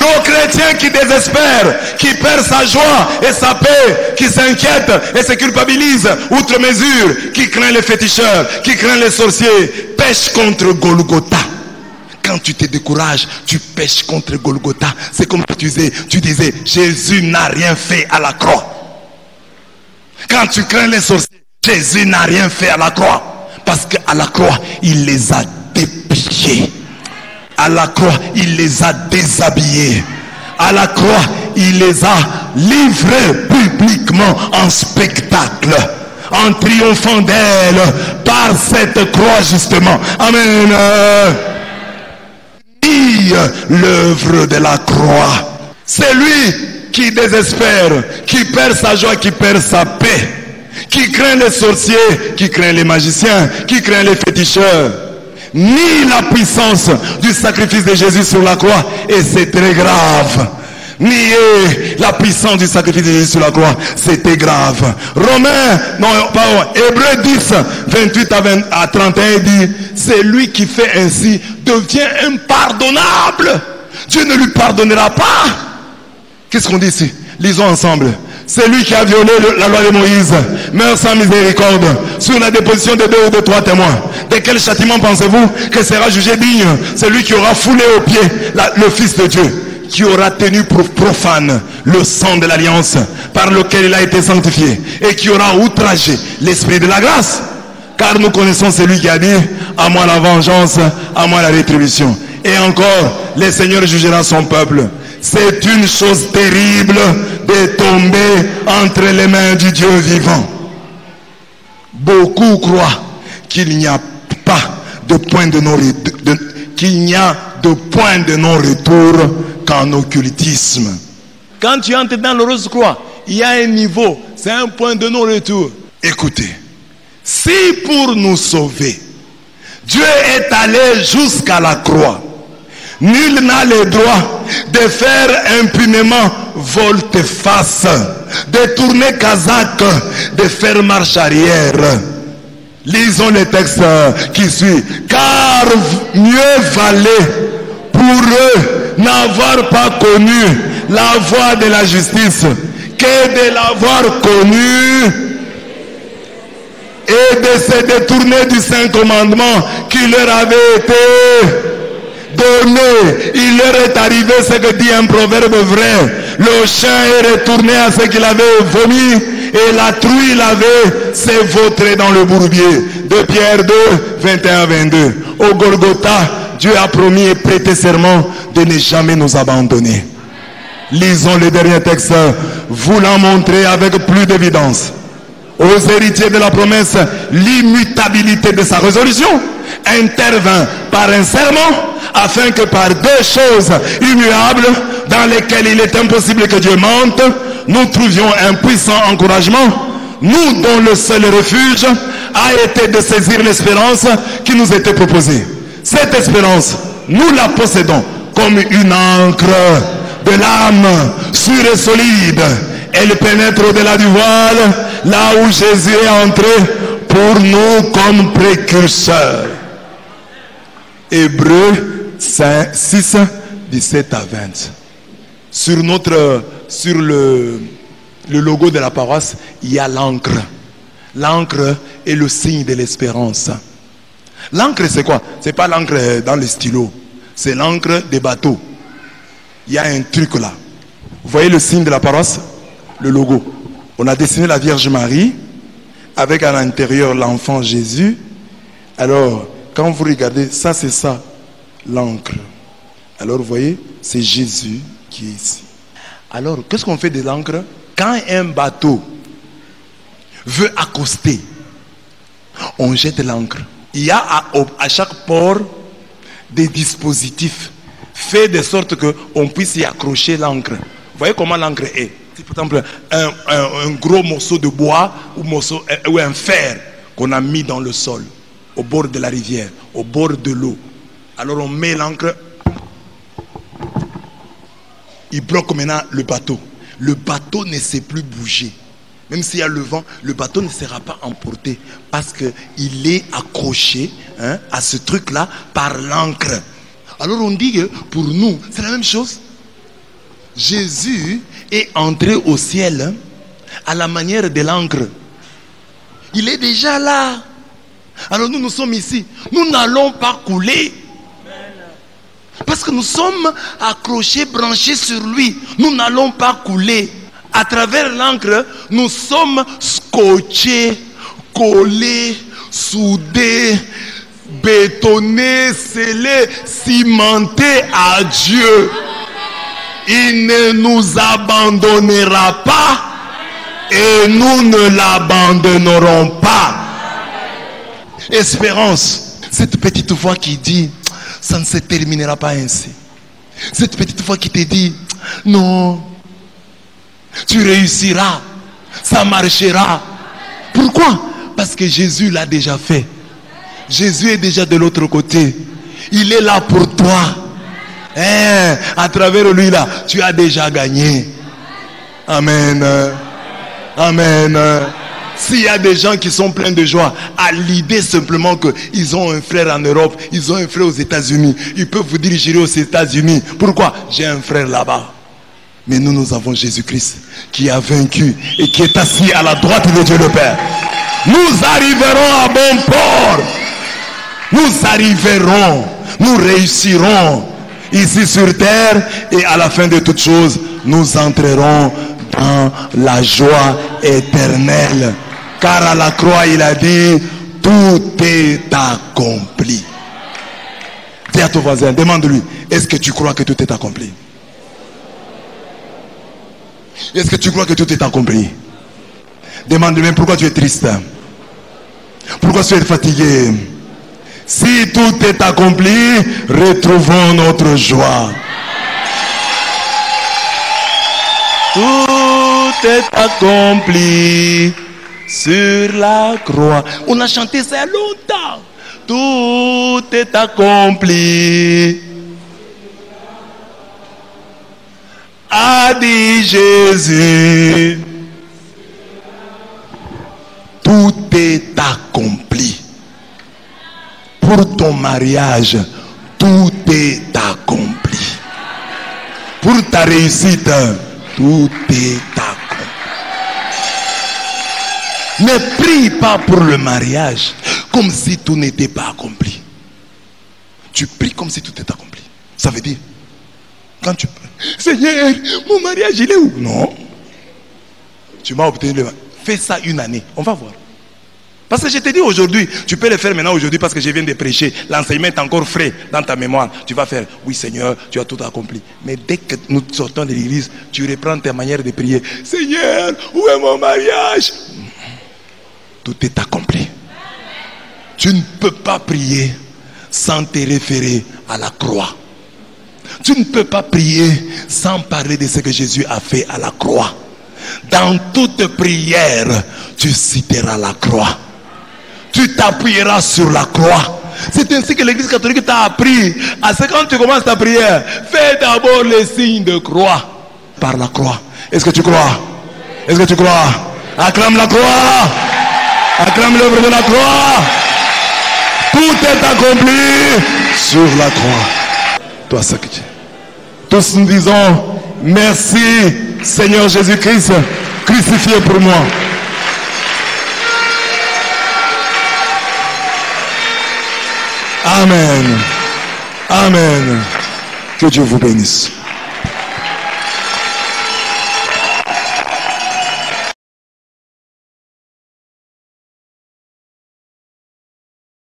Aux chrétiens qui désespèrent, qui perd sa joie et sa paix, qui s'inquiète et se culpabilise outre mesure, qui craint les féticheurs, qui craint les sorciers, pêche contre Golgotha. Quand tu te décourages, tu pêches contre Golgotha. C'est comme si tu disais, Jésus n'a rien fait à la croix. Quand tu crains les sorciers, Jésus n'a rien fait à la croix. Parce qu'à la croix, il les a dépliés. À la croix, il les a déshabillés. À la croix, il les a livrés publiquement en spectacle, en triomphant d'elle par cette croix justement. Amen. L'œuvre de la croix. C'est lui qui désespère, qui perd sa joie, qui perd sa paix, qui craint les sorciers, qui craint les magiciens, qui craint les féticheurs. Ni la puissance du sacrifice de Jésus sur la croix, et c'est très grave. Nier la puissance du sacrifice de Jésus sur la croix, c'était grave. Hébreux 10, 28 à 31 dit, c'est lui qui fait ainsi devient impardonnable. Dieu ne lui pardonnera pas. Qu'est-ce qu'on dit ici? Lisons ensemble. C'est lui qui a violé la loi de Moïse, meurt sans miséricorde, sur la déposition de 2 ou de 3 témoins. De quel châtiment pensez-vous que sera jugé digne celui qui aura foulé aux pieds le Fils de Dieu, qui aura tenu pour profane le sang de l'alliance par lequel il a été sanctifié, et qui aura outragé l'esprit de la grâce? Car nous connaissons celui qui a dit, à moi la vengeance, à moi la rétribution. Et encore, le Seigneur jugera son peuple. C'est une chose terrible de tomber entre les mains du Dieu vivant. Beaucoup croient qu'il n'y a pas de point de non-retour, qu'il n'y a de point de non-retour qu'en occultisme. Quand tu entres dans le Rose-Croix, il y a un niveau, c'est un point de non-retour. Écoutez, si pour nous sauver, Dieu est allé jusqu'à la croix, nul n'a le droit de faire impunément volte-face, de tourner Kazakh, de faire marche arrière. Lisons le texte qui suit. Car mieux valait pour eux n'avoir pas connu la voie de la justice que de l'avoir connue et de se détourner du Saint Commandement qui leur avait été donné. Il leur est arrivé ce que dit un proverbe vrai. Le chien est retourné à ce qu'il avait vomi et la truie l'avait s'est vautrée dans le bourbier. De Pierre 2, 21-22. Au Golgotha, Dieu a promis et prêté serment de ne jamais nous abandonner. Lisons le dernier texte, voulant montrer avec plus d'évidence aux héritiers de la promesse l'immutabilité de sa résolution. intervint par un serment, afin que par deux choses immuables, dans lesquelles il est impossible que Dieu mente, nous trouvions un puissant encouragement, nous dont le seul refuge a été de saisir l'espérance qui nous était proposée. Cette espérance, nous la possédons comme une encre de l'âme, sûre et solide. Elle pénètre au-delà du voile, là où Jésus est entré pour nous comme précurseur. Hébreux 6, 17 à 20. Sur le logo de la paroisse, il y a l'encre. L'encre est le signe de l'espérance. L'encre, c'est quoi? C'est pas l'encre dans les stylos. C'est l'encre des bateaux. Il y a un truc là. Vous voyez le signe de la paroisse? Le logo. On a dessiné la Vierge Marie avec à l'intérieur l'enfant Jésus. Alors, quand vous regardez, ça c'est ça, l'encre. Alors, vous voyez, c'est Jésus qui est ici. Alors, qu'est-ce qu'on fait de l'encre? Quand un bateau veut accoster, on jette l'encre. Il y a à chaque port des dispositifs faits de sorte qu'on puisse y accrocher l'encre. Vous voyez comment l'encre est? C'est par exemple un gros morceau de bois ou un fer qu'on a mis dans le sol, au bord de la rivière, au bord de l'eau. Alors on met l'encre, il bloque maintenant le bateau. Le bateau ne sait plus bouger. Même s'il y a le vent, le bateau ne sera pas emporté parce qu'il est accroché à ce truc-là par l'encre. Alors on dit que pour nous, c'est la même chose. Jésus est entré au ciel à la manière de l'encre. Il est déjà là. Alors nous sommes ici. Nous n'allons pas couler. Parce que nous sommes accrochés, branchés sur lui. Nous n'allons pas couler. À travers l'encre, nous sommes scotchés, collés, soudés, bétonnés, scellés, cimentés à Dieu. Il ne nous abandonnera pas et nous ne l'abandonnerons pas. Espérance, cette petite voix qui dit, ça ne se terminera pas ainsi. Cette petite voix qui te dit, non, tu réussiras, ça marchera. Pourquoi? Parce que Jésus l'a déjà fait. Jésus est déjà de l'autre côté. Il est là pour toi. À travers lui là, tu as déjà gagné. Amen. Amen. S'il y a des gens qui sont pleins de joie à l'idée simplement qu'ils ont un frère en Europe, ils ont un frère aux États-Unis, ils peuvent vous dire j'irai aux États-Unis. Pourquoi? J'ai un frère là-bas. Mais nous avons Jésus-Christ qui a vaincu et qui est assis à la droite de Dieu le Père. Nous arriverons à bon port. Nous arriverons. Nous réussirons ici sur terre et à la fin de toutes choses, nous entrerons dans la joie éternelle. Car à la croix, il a dit, tout est accompli. Dis à ton voisin, demande-lui, est-ce que tu crois que tout est accompli? Est-ce que tu crois que tout est accompli? Demande-lui, pourquoi tu es triste? Pourquoi tu es fatigué? Si tout est accompli, retrouvons notre joie. Tout est accompli sur la croix. On a chanté ça longtemps. Tout est accompli. A dit Jésus. Tout est accompli. Pour ton mariage, tout est accompli. Pour ta réussite, tout est accompli. Ne prie pas pour le mariage comme si tout n'était pas accompli. Tu pries comme si tout est accompli. Ça veut dire, quand tu pries, Seigneur, mon mariage il est où? Non. Tu m'as obtenu le mariage. Fais ça une année, on va voir. Parce que je te dis aujourd'hui, tu peux le faire maintenant aujourd'hui parce que je viens de prêcher. L'enseignement est encore frais dans ta mémoire. Tu vas faire, oui Seigneur, tu as tout accompli. Mais dès que nous sortons de l'église, tu reprends ta manière de prier. Seigneur, où est mon mariage? Tout est accompli. Tu ne peux pas prier sans te référer à la croix. Tu ne peux pas prier sans parler de ce que Jésus a fait à la croix. Dans toute prière, tu citeras la croix. Tu t'appuieras sur la croix. C'est ainsi que l'Église catholique t'a appris à ce que quand tu commences ta prière, fais d'abord les signes de croix par la croix. Est-ce que tu crois? Est-ce que tu crois? Acclame la croix. Acclame l'œuvre de la croix. Tout est accompli sur la croix. Toi, ça que tu... Tous nous disons merci Seigneur Jésus-Christ crucifié pour moi. Amen. Amen. Que Dieu vous bénisse.